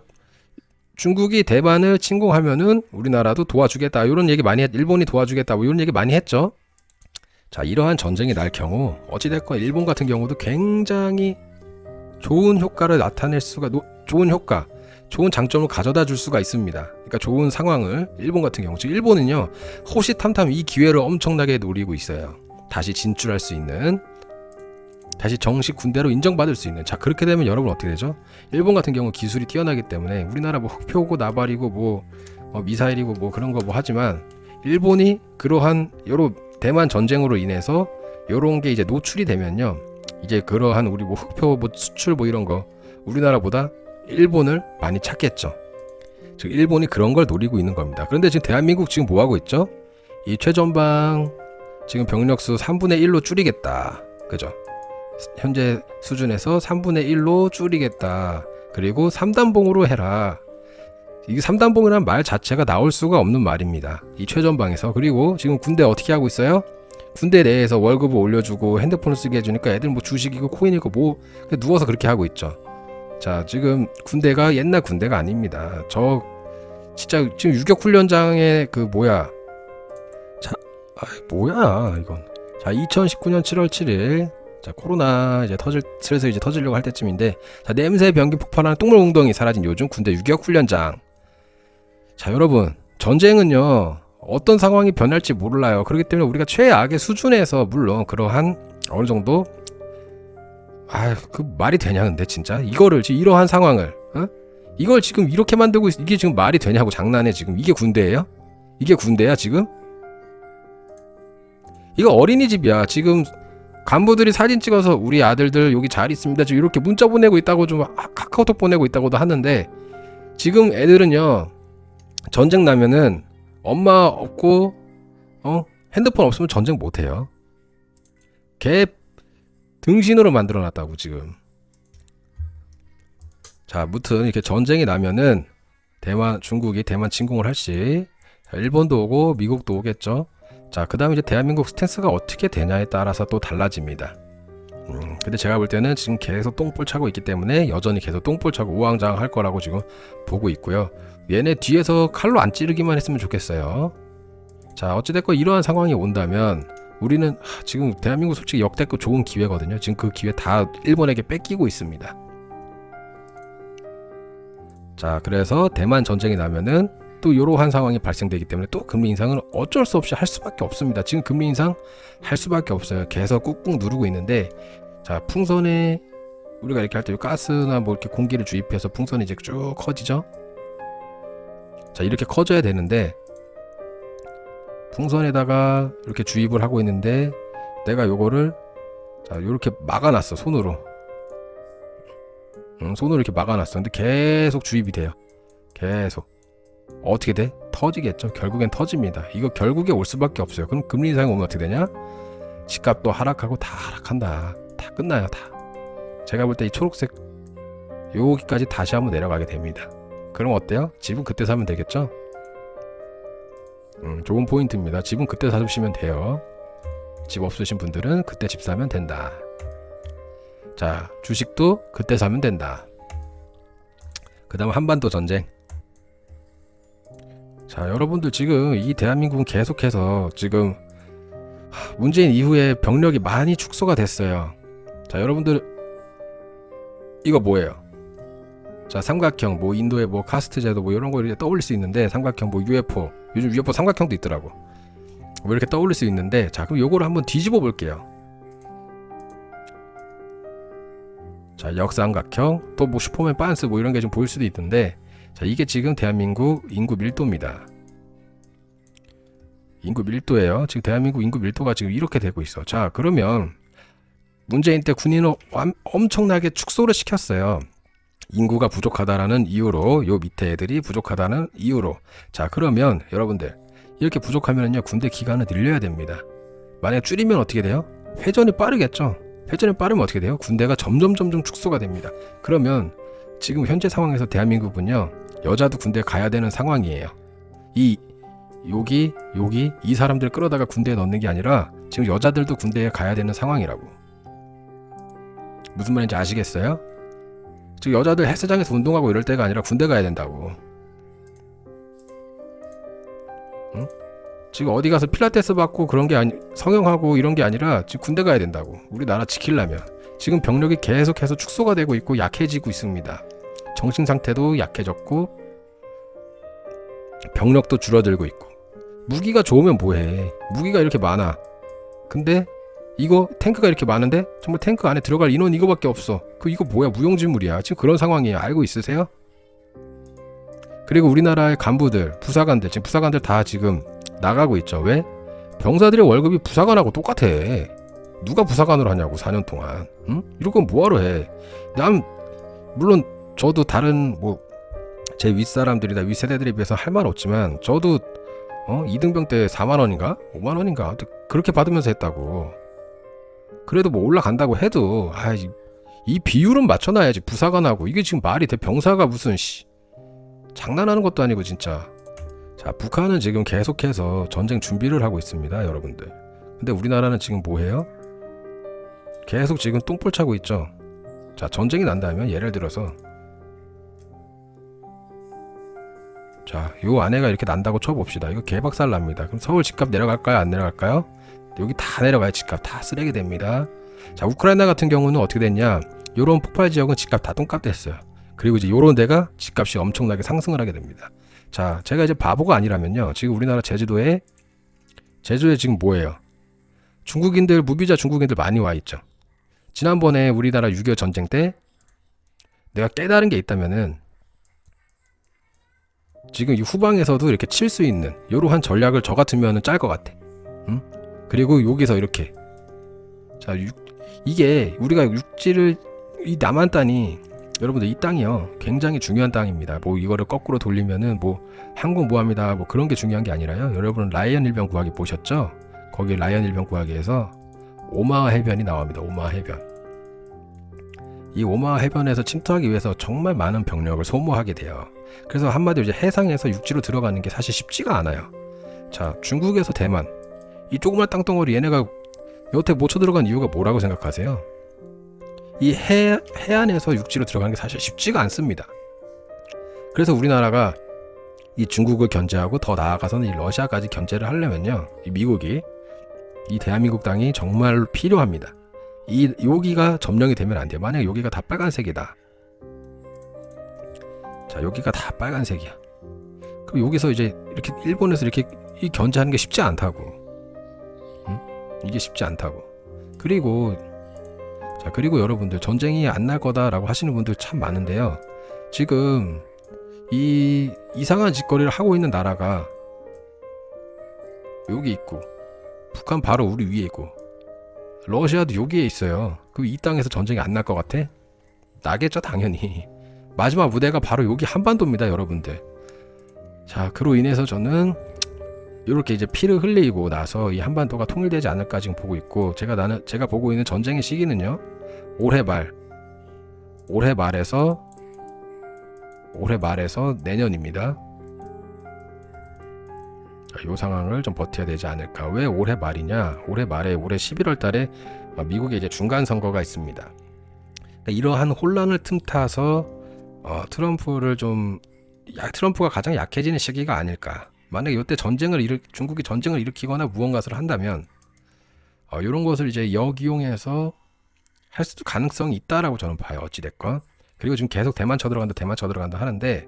중국이 대만을 침공하면은 우리나라도 도와주겠다 이런 얘기 많이 일본이 도와주겠다 뭐 이런 얘기 많이 했죠. 자, 이러한 전쟁이 날 경우 어찌됐건 일본 같은 경우도 굉장히 좋은 효과를 나타낼 수가, 좋은 장점을 가져다 줄 수가 있습니다. 그러니까 좋은 상황을 일본 같은 경우, 즉 일본은요, 호시탐탐 이 기회를 엄청나게 노리고 있어요. 다시 진출할 수 있는, 다시 정식 군대로 인정받을 수 있는. 자, 그렇게 되면 여러분 어떻게 되죠? 일본 같은 경우 기술이 뛰어나기 때문에 우리나라 뭐 흑표고 나발이고 뭐 미사일이고 뭐 그런 거 뭐 하지만, 일본이 그러한 요런 대만 전쟁으로 인해서 요런 게 이제 노출이 되면요, 이제 그러한 우리 뭐 흑표 뭐 수출 뭐 이런 거 우리나라보다 일본을 많이 찾겠죠. 즉 일본이 그런 걸 노리고 있는 겁니다. 그런데 지금 대한민국 지금 뭐 하고 있죠? 이 최전방 지금 병력수 3분의 1로 줄이겠다. 그죠? 현재 수준에서 3분의 1로 줄이겠다. 그리고 3단봉으로 해라. 이게 3단봉이라는 말 자체가 나올 수가 없는 말입니다. 이 최전방에서. 그리고 지금 군대 어떻게 하고 있어요? 군대 내에서 월급을 올려주고 핸드폰을 쓰게 해주니까 애들 뭐 주식이고 코인이고 뭐 그냥 누워서 그렇게 하고 있죠. 자, 지금 군대가 옛날 군대가 아닙니다. 저 진짜 지금 유격훈련장에 그 뭐야. 자, 뭐야 이건. 자, 2019년 7월 7일. 자, 코로나 이제 슬슬 이제 터지려고 할 때쯤인데, 자, 냄새 변기 폭발하는 똥물 웅덩이 사라진 요즘 군대 유격훈련장. 자, 여러분, 전쟁은요 어떤 상황이 변할지 몰라요. 그렇기 때문에 우리가 최악의 수준에서 물론 그러한 어느 정도 그 말이 되냐 근데 진짜 이거를 지금 이러한 상황을 이걸 지금 이렇게 만들고 이게 지금 말이 되냐고. 장난해. 지금 이게 군대예요? 이게 군대야 지금? 이거 어린이집이야. 지금 간부들이 사진 찍어서 우리 아들들 여기 잘 있습니다 지금 이렇게 문자 보내고 있다고, 좀 카카오톡 보내고 있다고도 하는데, 지금 애들은요 전쟁 나면은 엄마 없고 핸드폰 없으면 전쟁 못해요. 개 등신으로 만들어놨다고 지금. 자, 무튼 이렇게 전쟁이 나면은 중국이 대만 침공을 할시, 일본도 오고 미국도 오겠죠. 자, 그 다음에 이제 대한민국 스탠스가 어떻게 되냐에 따라서 또 달라집니다. 근데 제가 볼 때는 지금 계속 똥볼 차고 있기 때문에 여전히 계속 똥볼 차고 우왕좌왕 할 거라고 지금 보고 있고요. 얘네 뒤에서 칼로 안 찌르기만 했으면 좋겠어요. 자, 어찌됐건 이러한 상황이 온다면 우리는 지금 대한민국 솔직히 역대급 좋은 기회거든요. 지금 그 기회 다 일본에게 뺏기고 있습니다. 자, 그래서 대만 전쟁이 나면은 또 이러한 상황이 발생되기 때문에 또 금리 인상은 어쩔 수 없이 할 수밖에 없습니다. 지금 금리 인상 할 수밖에 없어요. 계속 꾹꾹 누르고 있는데, 자, 풍선에 우리가 이렇게 할 때 가스나 뭐 이렇게 공기를 주입해서 풍선이 이제 쭉 커지죠. 자, 이렇게 커져야 되는데 풍선에다가 이렇게 주입을 하고 있는데 내가 요거를 자 요렇게 막아놨어. 손으로 이렇게 막아놨어. 근데 계속 주입이 돼요. 계속. 어떻게 돼? 터지겠죠. 결국엔 터집니다. 이거 결국에 올 수밖에 없어요. 그럼 금리 인상이 오면 어떻게 되냐? 집값도 하락하고 다 하락한다. 다 끝나요. 다. 제가 볼 때 이 초록색 여기까지 다시 한번 내려가게 됩니다. 그럼 어때요? 집은 그때 사면 되겠죠? 좋은 포인트입니다. 집은 그때 사주시면 돼요. 집 없으신 분들은 그때 집 사면 된다. 자, 주식도 그때 사면 된다. 그 다음 한반도 전쟁. 자, 여러분들 지금 이 대한민국은 계속해서 지금 문재인 이후에 병력이 많이 축소가 됐어요. 자, 여러분들 이거 뭐예요? 자, 삼각형 뭐 인도의 뭐 카스트 제도 뭐 이런 거 이렇게 떠올릴 수 있는데, 삼각형 뭐 UFO, 요즘 UFO 삼각형도 있더라고. 뭐 이렇게 떠올릴 수 있는데, 자, 그럼 요거를 한번 뒤집어 볼게요. 자, 역삼각형, 또 뭐 슈퍼맨 빤스 뭐 이런 게 좀 보일 수도 있는데, 자, 이게 지금 대한민국 인구 밀도입니다. 인구 밀도예요. 지금 대한민국 인구 밀도가 지금 이렇게 되고 있어. 자, 그러면 문재인 때 군인을 엄청나게 축소를 시켰어요. 인구가 부족하다라는 이유로, 요 밑에 애들이 부족하다는 이유로. 자, 그러면 여러분들 이렇게 부족하면요 군대 기간을 늘려야 됩니다. 만약 줄이면 어떻게 돼요? 회전이 빠르겠죠. 회전이 빠르면 어떻게 돼요? 군대가 점점 축소가 됩니다. 그러면 지금 현재 상황에서 대한민국은요 여자도 군대 가야 되는 상황이에요. 여기 이 사람들 끌어다가 군대에 넣는 게 아니라 지금 여자들도 군대에 가야 되는 상황이라고. 무슨 말인지 아시겠어요? 지금 여자들 헬스장에서 운동하고 이럴 때가 아니라 군대 가야 된다고. 응? 지금 어디 가서 필라테스 받고 그런 게 성형하고 이런 게 아니라 지금 군대 가야 된다고. 우리나라 지키려면. 지금 병력이 계속해서 축소가 되고 있고 약해지고 있습니다. 정신 상태도 약해졌고 병력도 줄어들고 있고. 무기가 좋으면 뭐해. 무기가 이렇게 많아. 근데 이거 탱크가 이렇게 많은데 정말 탱크 안에 들어갈 인원 이거밖에 없어. 이거 뭐야, 무용지물이야. 지금 그런 상황이에요. 알고 있으세요? 그리고 우리나라의 간부들, 부사관들, 지금 부사관들 다 지금 나가고 있죠. 왜? 병사들의 월급이 부사관하고 똑같아. 누가 부사관으로 하냐고 4년 동안. 응? 이런 건 뭐하러 해. 물론 저도 다른 제 윗사람들이나 윗세대들에 비해서 할 말 없지만 저도 2등병 때 4만원인가? 5만원인가? 그렇게 받으면서 했다고. 그래도 뭐 올라간다고 해도 이 비율은 맞춰놔야지 부사가 나고. 이게 지금 말이 돼? 병사가 무슨 장난하는 것도 아니고 진짜. 자, 북한은 지금 계속해서 전쟁 준비를 하고 있습니다, 여러분들. 근데 우리나라는 지금 뭐해요? 계속 지금 똥볼 차고 있죠. 자, 전쟁이 난다면 예를 들어서 자, 요 안에가 이렇게 난다고 쳐봅시다. 이거 개박살 납니다. 그럼 서울 집값 내려갈까요? 안 내려갈까요? 여기 다 내려가요. 집값 다 쓰레기 됩니다. 자, 우크라이나 같은 경우는 어떻게 됐냐? 요런 폭발 지역은 집값 다 똥값 됐어요. 그리고 이제 요런 데가 집값이 엄청나게 상승을 하게 됩니다. 자, 제가 이제 바보가 아니라면요. 지금 우리나라 제주도에 지금 뭐예요? 중국인들, 무비자 중국인들 많이 와 있죠. 지난번에 우리나라 6.25 전쟁 때 내가 깨달은 게 있다면은 지금 이 후방에서도 이렇게 칠 수 있는 이러한 전략을 저 같으면은 짤 것 같아. 응? 그리고 여기서 이렇게 자, 이게 우리가 육지를 이 남한 땅이 여러분들 이 땅이요 굉장히 중요한 땅입니다. 뭐 이거를 거꾸로 돌리면은 뭐 항공모함이다 뭐 그런 게 중요한 게 아니라요. 여러분 라이언 일병 구하기 보셨죠? 거기 라이언 일병 구하기에서 오마하 해변이 나옵니다. 오마하 해변. 이 오마하 해변에서 침투하기 위해서 정말 많은 병력을 소모하게 돼요. 그래서 한마디로 이제 해상에서 육지로 들어가는 게 사실 쉽지가 않아요. 자, 중국에서 대만 이 조그만 땅덩어리 얘네가 여태 못 쳐들어간 이유가 뭐라고 생각하세요? 이 해안에서 육지로 들어가는 게 사실 쉽지가 않습니다. 그래서 우리나라가 이 중국을 견제하고 더 나아가서는 이 러시아까지 견제를 하려면요, 이 미국이 이 대한민국 땅이 정말 필요합니다. 여기가 점령이 되면 안 돼요. 만약 여기가 다 빨간색이다. 자, 여기가 다 빨간색이야. 그럼 여기서 이제 이렇게 일본에서 이렇게 이 견제하는 게 쉽지 않다고. 응? 이게 쉽지 않다고. 그리고 여러분들 전쟁이 안 날 거다라고 하시는 분들 참 많은데요. 지금 이 이상한 짓거리를 하고 있는 나라가 여기 있고 북한 바로 우리 위에 있고 러시아도 여기에 있어요. 그럼 이 땅에서 전쟁이 안 날 것 같아? 나겠죠, 당연히. 마지막 무대가 바로 여기 한반도입니다, 여러분들. 자, 그로 인해서 저는 이렇게 이제 피를 흘리고 나서 이 한반도가 통일되지 않을까 지금 보고 있고, 제가 보고 있는 전쟁의 시기는요, 올해 말에서 내년입니다. 이 상황을 좀 버텨야 되지 않을까. 왜 올해 말이냐? 올해 11월 달에 미국에 이제 중간 선거가 있습니다. 그러니까 이러한 혼란을 틈타서 트럼프가 가장 약해지는 시기가 아닐까. 만약에 이때 중국이 전쟁을 일으키거나 무언가를 한다면 이런 것을 이제 역이용해서 할 수도 가능성이 있다라고 저는 봐요. 어찌됐건. 그리고 지금 계속 대만 쳐들어간다 하는데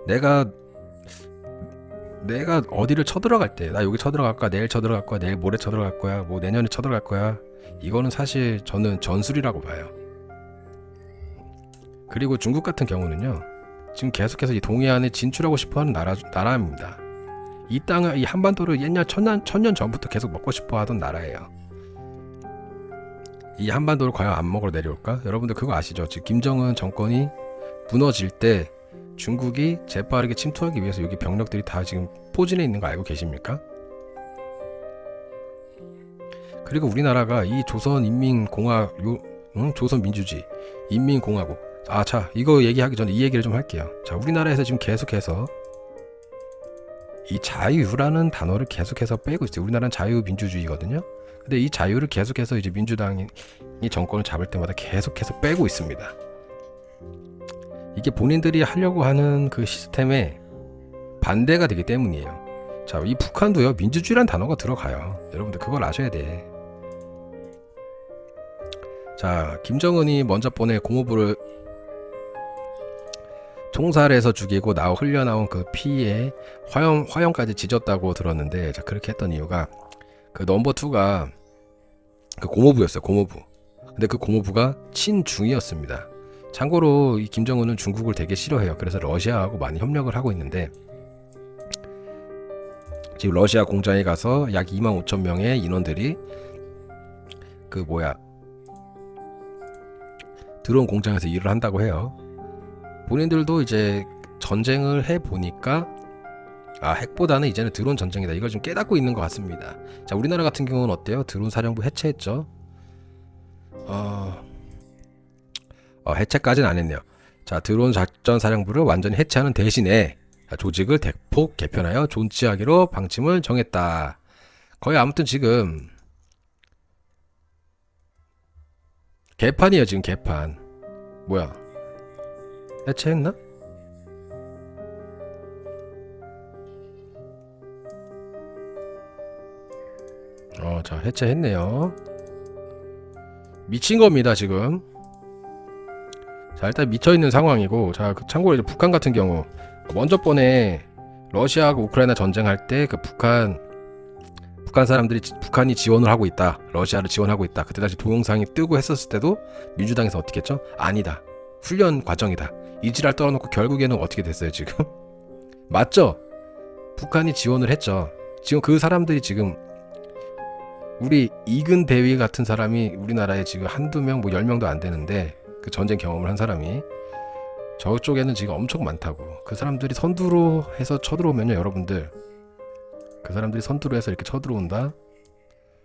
내가 어디를 쳐들어갈 때, 나 여기 쳐들어갈 거야, 내일 쳐들어갈 거야, 내일 모레 쳐들어갈 거야, 뭐 내년에 쳐들어갈 거야, 이거는 사실 저는 전술이라고 봐요. 그리고 중국 같은 경우는요, 지금 계속해서 이 동해안에 진출하고 싶어하는 나라입니다. 이 땅을, 이 한반도를 옛날 천년 전부터 계속 먹고 싶어하던 나라예요. 이 한반도를 과연 안 먹으러 내려올까? 여러분들 그거 아시죠? 지금 김정은 정권이 무너질 때 중국이 재빠르게 침투하기 위해서 여기 병력들이 다 지금 포진해 있는 거 알고 계십니까? 그리고 우리나라가 이 조선민주주의 인민공화국, 자, 이거 얘기하기 전에 이 얘기를 좀 할게요. 자, 우리나라에서 지금 계속해서 이 자유라는 단어를 계속해서 빼고 있어요. 우리나라는 자유민주주의거든요. 근데 이 자유를 계속해서 이제 민주당이 정권을 잡을 때마다 계속해서 빼고 있습니다. 이게 본인들이 하려고 하는 그 시스템에 반대가 되기 때문이에요. 자, 이 북한도요, 민주주의란 단어가 들어가요. 여러분들 그걸 아셔야 돼. 자, 김정은이 먼저 번에 고모부를 총살해서 죽이고 흘려나온 그 피에 화형까지 지졌다고 들었는데, 자, 그렇게 했던 이유가 그 넘버 2가 그 고모부였어요. 고모부. 근데 그 고모부가 친중이었습니다. 참고로 이 김정은은 중국을 되게 싫어해요. 그래서 러시아하고 많이 협력을 하고 있는데, 지금 러시아 공장에 가서 약 25,000명의 인원들이 드론 공장에서 일을 한다고 해요. 본인들도 이제 전쟁을 해보니까 핵보다는 이제는 드론 전쟁이다, 이걸 좀 깨닫고 있는 것 같습니다. 자, 우리나라 같은 경우는 어때요? 드론 사령부 해체했죠. 해체까지는 안 했네요. 자, 드론 작전 사령부를 완전히 해체하는 대신에 조직을 대폭 개편하여 존치하기로 방침을 정했다. 거의 아무튼 지금 개판이에요. 지금 개판. 뭐야? 해체했나? 자, 해체했네요. 미친 겁니다, 지금. 자, 일단 미쳐있는 상황이고, 자, 참고로 이제 북한 같은 경우, 먼저 번에 러시아하고 우크라이나 전쟁할 때 그 북한 사람들이 북한이 지원을 하고 있다, 러시아를 지원하고 있다, 그때 다시 동영상이 뜨고 했었을 때도 민주당에서 어떻게 했죠? 아니다, 훈련 과정이다, 이지랄 떨어놓고 결국에는 어떻게 됐어요 지금? 맞죠? 북한이 지원을 했죠. 지금 그 사람들이 지금 우리 이근 대위 같은 사람이 우리나라에 지금 한두 명, 뭐 10명도 안 되는데, 그 전쟁 경험을 한 사람이 저쪽에는 지금 엄청 많다고. 그 사람들이 선두로 해서 쳐들어오면요, 여러분들, 그 사람들이 선두로 해서 이렇게 쳐들어온다.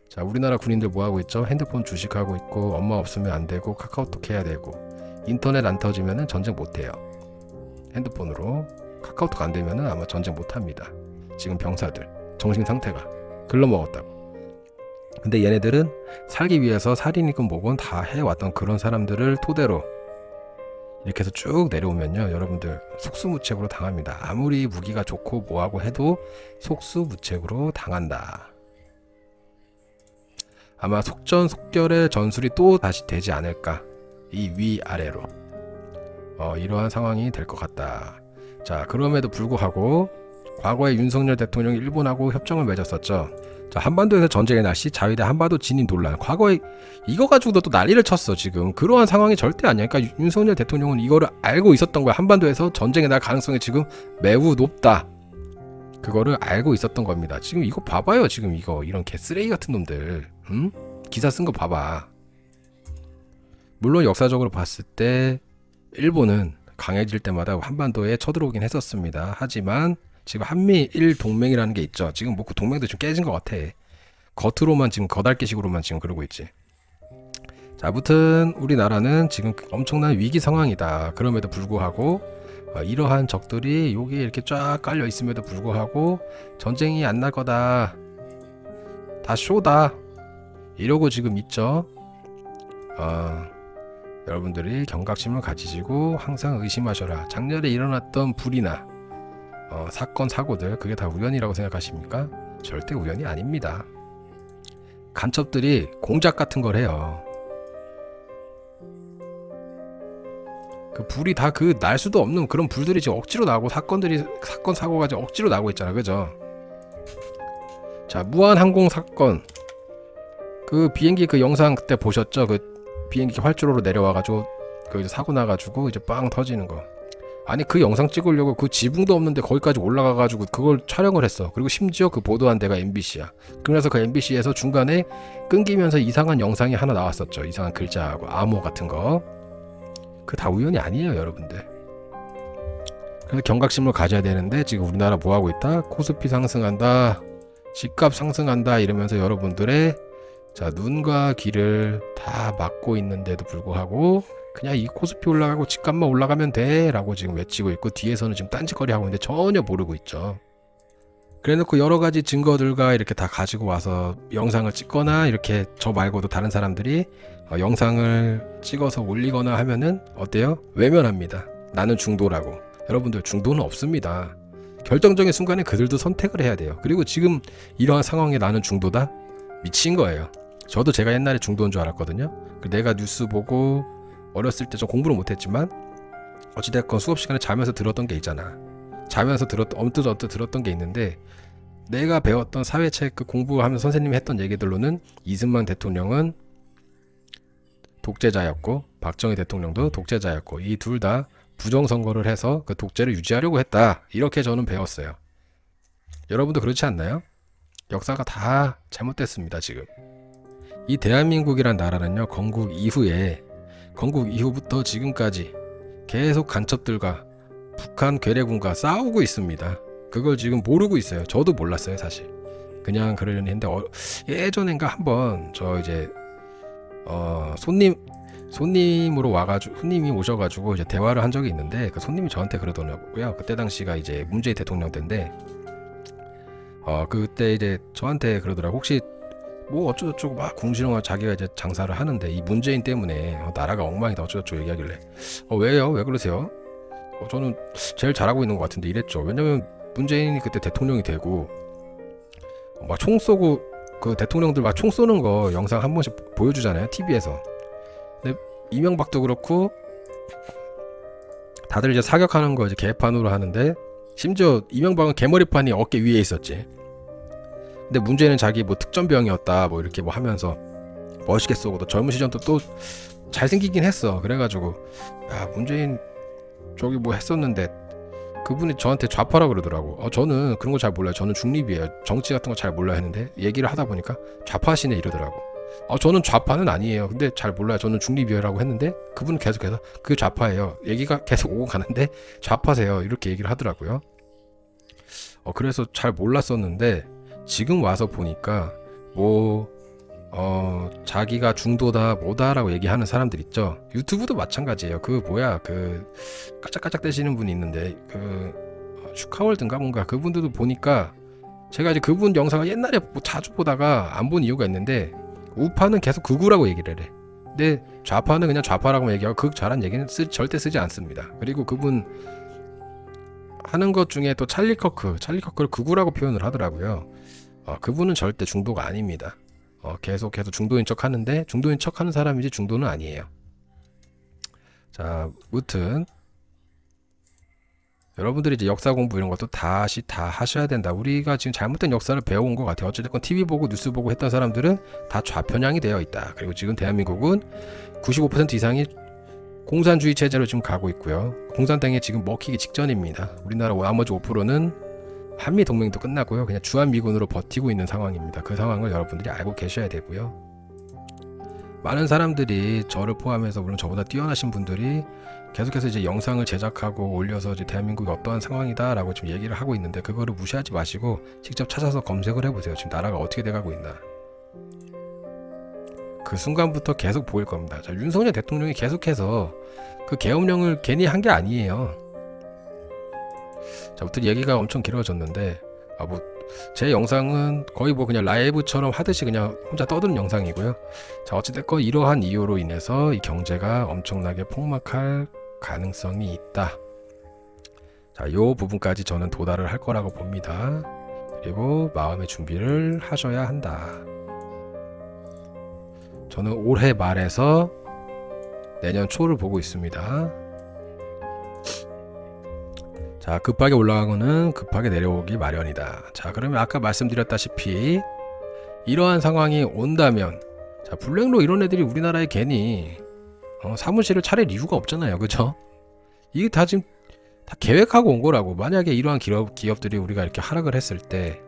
자, 우리나라 군인들 뭐하고 있죠? 핸드폰 주식하고 있고, 엄마 없으면 안 되고, 카카오톡 해야 되고, 인터넷 안 터지면은 전쟁 못해요. 핸드폰으로 카카오톡 안 되면은 아마 전쟁 못합니다. 지금 병사들 정신 상태가 글러먹었다고. 근데 얘네들은 살기 위해서 살인이건 뭐건 다 해왔던 그런 사람들을 토대로 이렇게 해서 쭉 내려오면요, 여러분들 속수무책으로 당합니다. 아무리 무기가 좋고 뭐하고 해도 속수무책으로 당한다. 아마 속전속결의 전술이 또 다시 되지 않을까, 이 위아래로. 이러한 상황이 될 것 같다. 자, 그럼에도 불구하고 과거에 윤석열 대통령이 일본하고 협정을 맺었었죠. 자, 한반도에서 전쟁의 날씨, 자위대 한반도 진입 논란. 과거에 이거 가지고도 또 난리를 쳤어. 지금 그러한 상황이 절대 아니야. 그러니까 윤석열 대통령은 이거를 알고 있었던 거야. 한반도에서 전쟁이 날 가능성이 지금 매우 높다, 그거를 알고 있었던 겁니다. 지금 이거 봐봐요. 지금 이거 이런 개쓰레기 같은 놈들, 응? 기사 쓴 거 봐봐. 물론 역사적으로 봤을 때 일본은 강해질 때마다 한반도에 쳐들어오긴 했었습니다. 하지만 지금 한미일 동맹이라는 게 있죠. 지금 뭐 그 동맹도 좀 깨진 것 같아. 겉으로만 지금 거달기식으로만 지금 그러고 있지. 자, 아무튼 우리나라는 지금 엄청난 위기 상황이다. 그럼에도 불구하고 이러한 적들이 여기에 이렇게 쫙 깔려 있음에도 불구하고 전쟁이 안 날 거다, 다 쇼다, 이러고 지금 있죠. 여러분들이 경각심을 가지시고 항상 의심하셔라. 작년에 일어났던 불이나 사건 사고들, 그게 다 우연이라고 생각하십니까? 절대 우연이 아닙니다. 간첩들이 공작 같은 걸 해요. 그 불이 다 그 날 수도 없는 그런 불들이 지금 억지로 나고, 사건 사고가 지금 억지로 나고 있잖아, 그죠? 자, 무한항공 사건, 그 비행기 그 영상 그때 보셨죠? 그 비행기 활주로로 내려와가지고 그 사고 나가지고 이제 빵 터지는 거. 아니, 그 영상 찍으려고 그 지붕도 없는데 거기까지 올라가가지고 그걸 촬영을 했어. 그리고 심지어 그 보도한 데가 MBC야. 그래서 그 MBC에서 중간에 끊기면서 이상한 영상이 하나 나왔었죠. 이상한 글자하고 암호 같은 거. 그 다 우연이 아니에요, 여러분들. 그래서 경각심을 가져야 되는데 지금 우리나라 뭐하고 있다? 코스피 상승한다, 집값 상승한다 이러면서 여러분들의 자, 눈과 귀를 다 막고 있는데도 불구하고 그냥 이 코스피 올라가고 집값만 올라가면 돼 라고 지금 외치고 있고, 뒤에서는 지금 딴짓거리 하고 있는데 전혀 모르고 있죠. 그래놓고 여러가지 증거들과 이렇게 다 가지고 와서 영상을 찍거나, 이렇게 저 말고도 다른 사람들이 영상을 찍어서 올리거나 하면은 어때요? 외면합니다. 나는 중도라고. 여러분들, 중도는 없습니다. 결정적인 순간에 그들도 선택을 해야 돼요. 그리고 지금 이러한 상황에 나는 중도다? 미친 거예요. 저도 제가 옛날에 중도인 줄 알았거든요. 내가 뉴스 보고 어렸을 때 좀 공부를 못했지만 어찌됐건 수업 시간에 자면서 들었던 게 있잖아. 자면서 언뜻 들었던 게 있는데, 내가 배웠던 사회책 그 공부하면서 선생님이 했던 얘기들로는 이승만 대통령은 독재자였고 박정희 대통령도 독재자였고, 이 둘 다 부정선거를 해서 그 독재를 유지하려고 했다, 이렇게 저는 배웠어요. 여러분도 그렇지 않나요? 역사가 다 잘못됐습니다. 지금 이 대한민국이란 나라는요, 건국 이후부터 지금까지 계속 간첩들과 북한 괴뢰군과 싸우고 있습니다. 그걸 지금 모르고 있어요. 저도 몰랐어요, 사실. 그냥 그러려니 했는데 예전엔가 한번 저 이제 손님으로 와가지고 손님이 오셔가지고 이제 대화를 한 적이 있는데 그 손님이 저한테 그러더라고요. 그때 당시가 이제 문재인 대통령 때인데 그때 이제 저한테 그러더라고. 혹시 뭐 어쩌고저쩌고 막 궁시렁하고 자기가 이제 장사를 하는데 이 문재인 때문에 나라가 엉망이다 어쩌고저쩌고 얘기하길래 왜요? 왜 그러세요? 저는 제일 잘하고 있는 것 같은데 이랬죠. 왜냐면 문재인이 그때 대통령이 되고 막 총 쏘고 그 대통령들 막 총 쏘는 거 영상 한 번씩 보여주잖아요, TV에서. 근데 이명박도 그렇고 다들 이제 사격하는 거 이제 개판으로 하는데 심지어 이명박은 개머리판이 어깨 위에 있었지. 근데 문제는 자기 뭐 특전병이었다 뭐 이렇게 뭐 하면서 멋있게 쏘고 또 젊은 시절도 또 잘생기긴 했어. 그래가지고 야 문재인 저기 뭐 했었는데 그분이 저한테 좌파라 그러더라고. 저는 그런 거 잘 몰라요. 저는 중립이에요. 정치 같은 거 잘 몰라 했는데 얘기를 하다 보니까 좌파시네 이러더라고. 저는 좌파는 아니에요. 근데 잘 몰라요. 저는 중립이에요라고 했는데 그분은 계속해서 그게 좌파예요. 얘기가 계속 오고 가는데 좌파세요. 이렇게 얘기를 하더라고요. 그래서 잘 몰랐었는데 지금 와서 보니까 자기가 중도다 뭐다라고 얘기하는 사람들 있죠. 유튜브도 마찬가지예요. 그 깔짝깔짝 대시는 분이 있는데 슈카월드인가 뭔가 그분들도 보니까 제가 이제 그분 영상을 옛날에 자주 보다가 안 본 이유가 있는데 우파는 계속 극우라고 얘기를 해. 근데 좌파는 그냥 좌파라고 얘기하고 극좌란 얘기는 절대 쓰지 않습니다. 그리고 그분 하는 것 중에 또 찰리 커크를 극우라고 표현을 하더라고요. 그분은 절대 중도가 아닙니다. 계속해서 중도인 척 하는데 중도인 척 하는 사람이지 중도는 아니에요. 자, 무튼 여러분들이 이제 역사 공부 이런 것도 다시 다 하셔야 된다. 우리가 지금 잘못된 역사를 배워온 것 같아요. 어쨌든 TV 보고 뉴스 보고 했던 사람들은 다 좌편향이 되어 있다. 그리고 지금 대한민국은 95% 이상이 공산주의 체제로 지금 가고 있고요. 공산당에 지금 먹히기 직전입니다. 우리나라 나머지 5%는 한미 동맹도 끝나고요. 그냥 주한미군으로 버티고 있는 상황입니다. 그 상황을 여러분들이 알고 계셔야 되고요. 많은 사람들이 저를 포함해서 물론 저보다 뛰어나신 분들이 계속해서 이제 영상을 제작하고 올려서 이제 대한민국이 어떠한 상황이다라고 지금 얘기를 하고 있는데 그거를 무시하지 마시고 직접 찾아서 검색을 해보세요. 지금 나라가 어떻게 돼가고 있나. 그 순간부터 계속 보일 겁니다. 자, 윤석열 대통령이 계속해서 그 계엄령을 괜히 한 게 아니에요. 자, 아무튼 얘기가 엄청 길어졌는데 제 영상은 거의 뭐 그냥 라이브처럼 하듯이 그냥 혼자 떠드는 영상이고요. 자, 어찌됐건 이러한 이유로 인해서 이 경제가 엄청나게 폭락할 가능성이 있다. 자, 요 부분까지 저는 도달을 할 거라고 봅니다. 그리고 마음의 준비를 하셔야 한다. 저는 올해 말에서 내년 초를 보고 있습니다. 자, 급하게 올라간 거는 급하게 내려오기 마련이다. 자, 그러면 아까 말씀드렸다시피 이러한 상황이 온다면 자, 블랙로 이런 애들이 우리나라에 괜히 사무실을 차릴 이유가 없잖아요. 그죠? 이게 다 지금 다 계획하고 온 거라고. 만약에 이러한 기업들이 우리가 이렇게 하락을 했을 때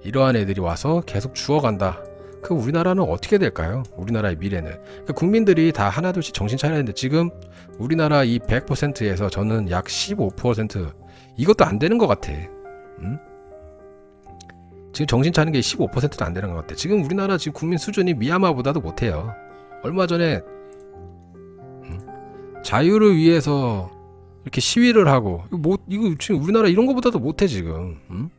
이러한 애들이 와서 계속 죽어간다. 그 우리나라는 어떻게 될까요? 우리나라의 미래는. 그러니까 국민들이 다 하나둘씩 정신 차려야 되는데 지금 우리나라 이 100%에서 저는 약 15% 이것도 안 되는 것 같아. 지금 정신 차리는 게 15%도 안 되는 것 같아. 지금 우리나라 지금 국민 수준이 미얀마보다도 못해요. 얼마 전에 자유를 위해서 이렇게 시위를 하고 이거 지금 우리나라 이런 거보다도 못해 지금.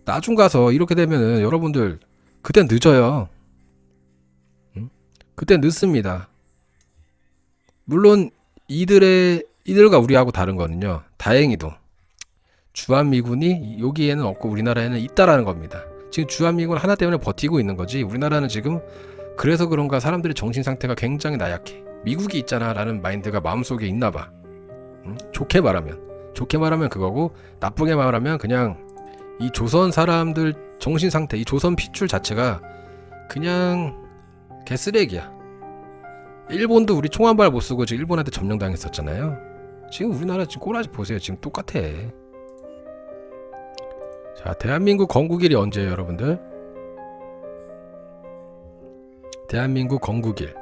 나중 가서 이렇게 되면은 여러분들 그땐 늦어요. 그땐 늦습니다. 물론 이들과 우리하고 다른 거는요. 다행히도 주한미군이 여기에는 없고 우리나라에는 있다라는 겁니다. 지금 주한미군 하나 때문에 버티고 있는 거지. 우리나라는 지금 그래서 그런가 사람들의 정신 상태가 굉장히 나약해. 미국이 있잖아 라는 마인드가 마음속에 있나 봐. 좋게 말하면 그거고 나쁘게 말하면 그냥 이 조선 사람들 정신 상태, 이 조선 핏줄 자체가 그냥 개쓰레기야. 일본도 우리 총 한 발 못 쏘고 지금 일본한테 점령당했었잖아요. 지금 우리나라 지금 꼬라지 보세요. 지금 똑같아. 자, 대한민국 건국일이 언제예요, 여러분들? 대한민국 건국일.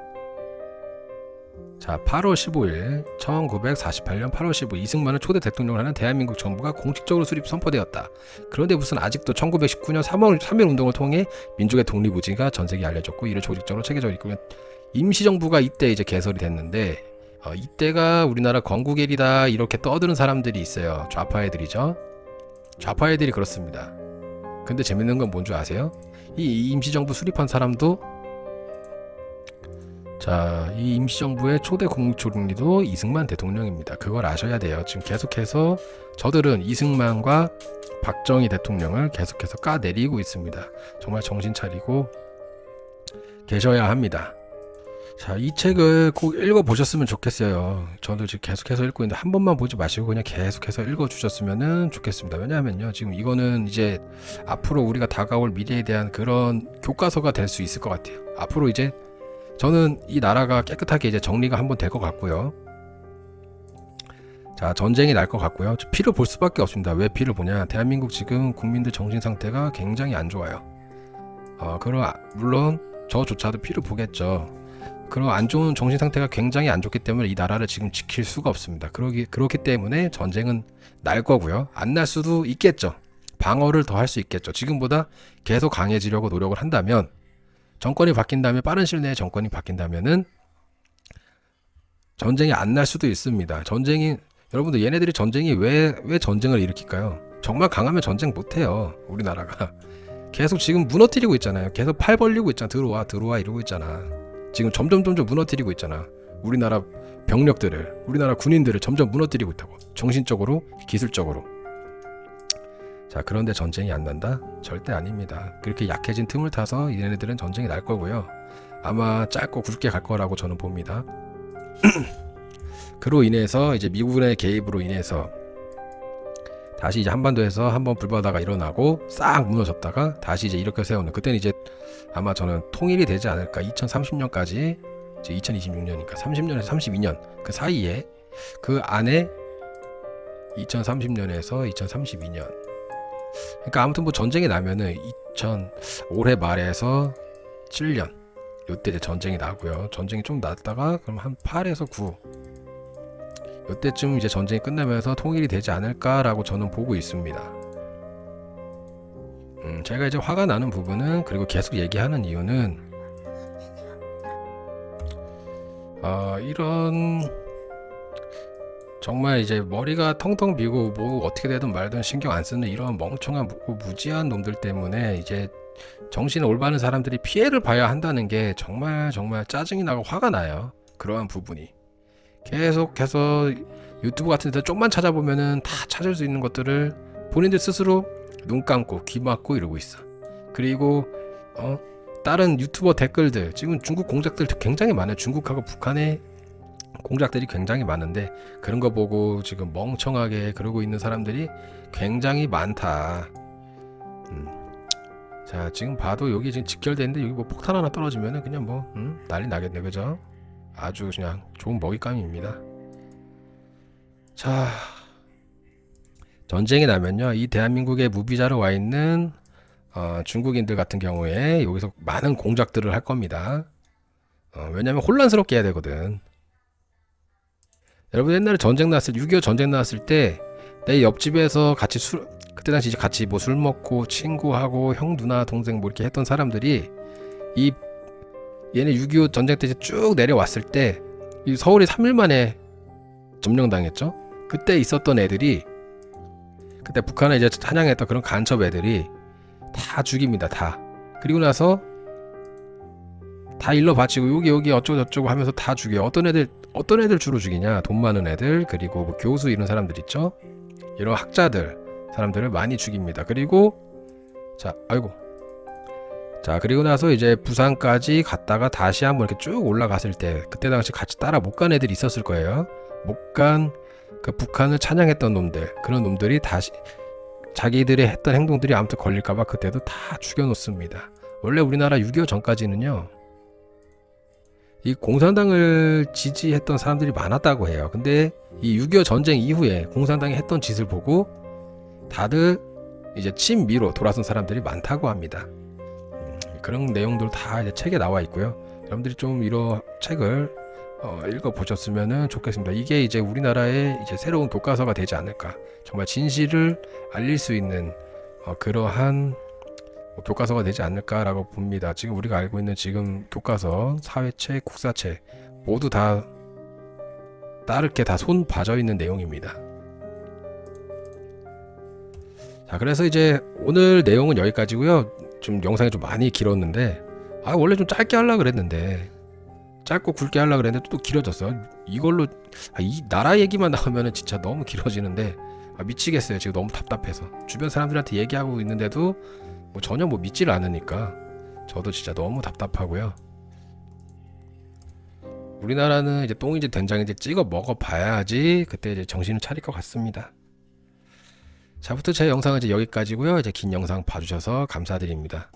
자, 8월 15일 1948년 8월 15일 이승만을 초대 대통령을 하는 대한민국 정부가 공식적으로 수립 선포되었다. 그런데 무슨 아직도 1919년 3일 운동을 통해 민족의 독립 의지가 전 세계에 알려졌고 이를 조직적으로 체계적으로 이끌면 임시정부가 이때 이제 개설이 됐는데 이때가 우리나라 건국일이다 이렇게 떠드는 사람들이 있어요. 좌파 애들이죠. 좌파 애들이 그렇습니다. 근데 재밌는 건 뭔 줄 아세요? 이 임시정부 수립한 사람도 자, 이 임시정부의 초대 국무총리도 이승만 대통령입니다. 그걸 아셔야 돼요. 지금 계속해서 저들은 이승만과 박정희 대통령을 계속해서 까내리고 있습니다. 정말 정신 차리고 계셔야 합니다. 자, 이 책을 꼭 읽어보셨으면 좋겠어요. 저도 지금 계속해서 읽고 있는데 한 번만 보지 마시고 그냥 계속해서 읽어주셨으면 좋겠습니다. 왜냐하면요, 지금 이거는 이제 앞으로 우리가 다가올 미래에 대한 그런 교과서가 될 수 있을 것 같아요. 앞으로 이제 저는 이 나라가 깨끗하게 이제 정리가 한번 될 것 같고요. 자, 전쟁이 날 것 같고요. 피를 볼 수밖에 없습니다. 왜 피를 보냐? 대한민국 지금 국민들 정신 상태가 굉장히 안 좋아요. 물론 저조차도 피를 보겠죠. 그런 안 좋은 정신 상태가 굉장히 안 좋기 때문에 이 나라를 지금 지킬 수가 없습니다. 그렇기 때문에 전쟁은 날 거고요. 안 날 수도 있겠죠. 방어를 더 할 수 있겠죠. 지금보다 계속 강해지려고 노력을 한다면, 정권이 바뀐다면, 빠른 시일 내에 정권이 바뀐다면은 전쟁이 안 날 수도 있습니다. 여러분들 얘네들이 전쟁이 왜 전쟁을 일으킬까요? 정말 강하면 전쟁 못해요. 우리나라가 계속 지금 무너뜨리고 있잖아요. 계속 팔 벌리고 있잖아. 들어와 이러고 있잖아. 지금 점점 무너뜨리고 있잖아. 우리나라 병력들을, 우리나라 군인들을 점점 무너뜨리고 있다고. 정신적으로, 기술적으로. 자, 그런데 전쟁이 안 난다? 절대 아닙니다. 그렇게 약해진 틈을 타서 얘네들은 전쟁이 날 거고요. 아마 짧고 굵게 갈 거라고 저는 봅니다. 그로 인해서 이제 미군의 개입으로 인해서 다시 이제 한반도에서 한번 불바다가 일어나고 싹 무너졌다가 다시 이제 이렇게 세우는, 그때는 이제 아마 저는 통일이 되지 않을까. 2030년까지 이제 2026년이니까 30년에서 32년 그 사이에, 그 안에 2030년에서 2032년, 그러니까 아무튼 뭐 전쟁이 나면은 올해 말에서 7년 요때 이제 전쟁이 나고요. 전쟁이 좀 났다가 그럼 한 8에서 9 요때쯤 이제 전쟁이 끝나면서 통일이 되지 않을까라고 저는 보고 있습니다. 제가 이제 화가 나는 부분은, 그리고 계속 얘기하는 이유는 이런 정말 이제 머리가 텅텅 비고 뭐 어떻게 되든 말든 신경 안 쓰는 이런 멍청한 무지한 놈들 때문에 이제 정신 올바른 사람들이 피해를 봐야 한다는 게 정말 짜증이 나고 화가 나요. 그러한 부분이 계속해서 유튜브 같은 데 좀만 찾아보면은 다 찾을 수 있는 것들을 본인들 스스로 눈 감고 귀 막고 이러고 있어. 그리고 다른 유튜버 댓글들, 지금 중국 공작들 굉장히 많아요. 중국하고 북한의 공작들이 굉장히 많은데 그런 거 보고 지금 멍청하게 그러고 있는 사람들이 굉장히 많다. 자, 지금 봐도 여기 지금 직결돼 있는데 여기 뭐 폭탄 하나 떨어지면은 그냥 뭐 난리 나겠네, 그죠? 아주 그냥 좋은 먹잇감입니다. 자, 전쟁이 나면요, 이 대한민국에 무비자로 와 있는 중국인들 같은 경우에 여기서 많은 공작들을 할 겁니다. 왜냐면 혼란스럽게 해야 되거든. 여러분 옛날에 전쟁 났을 6.25 전쟁 났을 때 내 옆집에서 같이 그때 당시 이제 같이 뭐 술 먹고 친구하고 형 누나 동생 뭐 이렇게 했던 사람들이 얘네 6.25 전쟁 때 쭉 내려왔을 때 이 서울이 3일 만에 점령당했죠. 그때 있었던 애들이, 그때 북한에 이제 찬양했던 그런 간첩 애들이 다 죽입니다. 다. 그리고 나서 다 일러 바치고 여기 어쩌고 하면서 다 죽여요. 어떤 애들 주로 죽이냐? 돈 많은 애들, 그리고 뭐 교수 이런 사람들 있죠. 이런 학자들 사람들을 많이 죽입니다. 그리고 그리고 나서 이제 부산까지 갔다가 다시 한번 이렇게 쭉 올라갔을 때 그때 당시 같이 따라 못 간 애들이 있었을 거예요. 못 간 그 북한을 찬양했던 놈들, 그런 놈들이 다시 자기들이 했던 행동들이 아무튼 걸릴까봐 그때도 다 죽여놓습니다. 원래 우리나라 6.25 전까지는요, 이 공산당을 지지했던 사람들이 많았다고 해요. 근데 이 6.25 전쟁 이후에 공산당이 했던 짓을 보고 다들 이제 친미로 돌아선 사람들이 많다고 합니다. 그런 내용들 다 이제 책에 나와 있고요. 여러분들이 좀 이런 책을 읽어보셨으면 좋겠습니다. 이게 이제 우리나라의 이제 새로운 교과서가 되지 않을까. 정말 진실을 알릴 수 있는 그러한 교과서가 되지 않을까라고 봅니다. 지금 우리가 알고 있는 지금 교과서, 사회책, 국사책 모두 다 따를 게 다 손 봐져 있는 내용입니다. 자, 그래서 이제 오늘 내용은 여기까지고요. 좀 영상이 좀 많이 길었는데 원래 좀 짧게 하려고 그랬는데 짧고 굵게 하려고 그랬는데 또 길어졌어. 이걸로 이 나라 얘기만 나오면은 진짜 너무 길어지는데 미치겠어요. 지금 너무 답답해서 주변 사람들한테 얘기하고 있는데도 뭐 전혀 뭐 믿지를 않으니까 저도 진짜 너무 답답하고요. 우리나라는 이제 똥인지 된장인지 찍어 먹어봐야지 그때 이제 정신을 차릴 것 같습니다. 자, 부터 제 영상은 이제 여기까지고요. 이제 긴 영상 봐주셔서 감사드립니다.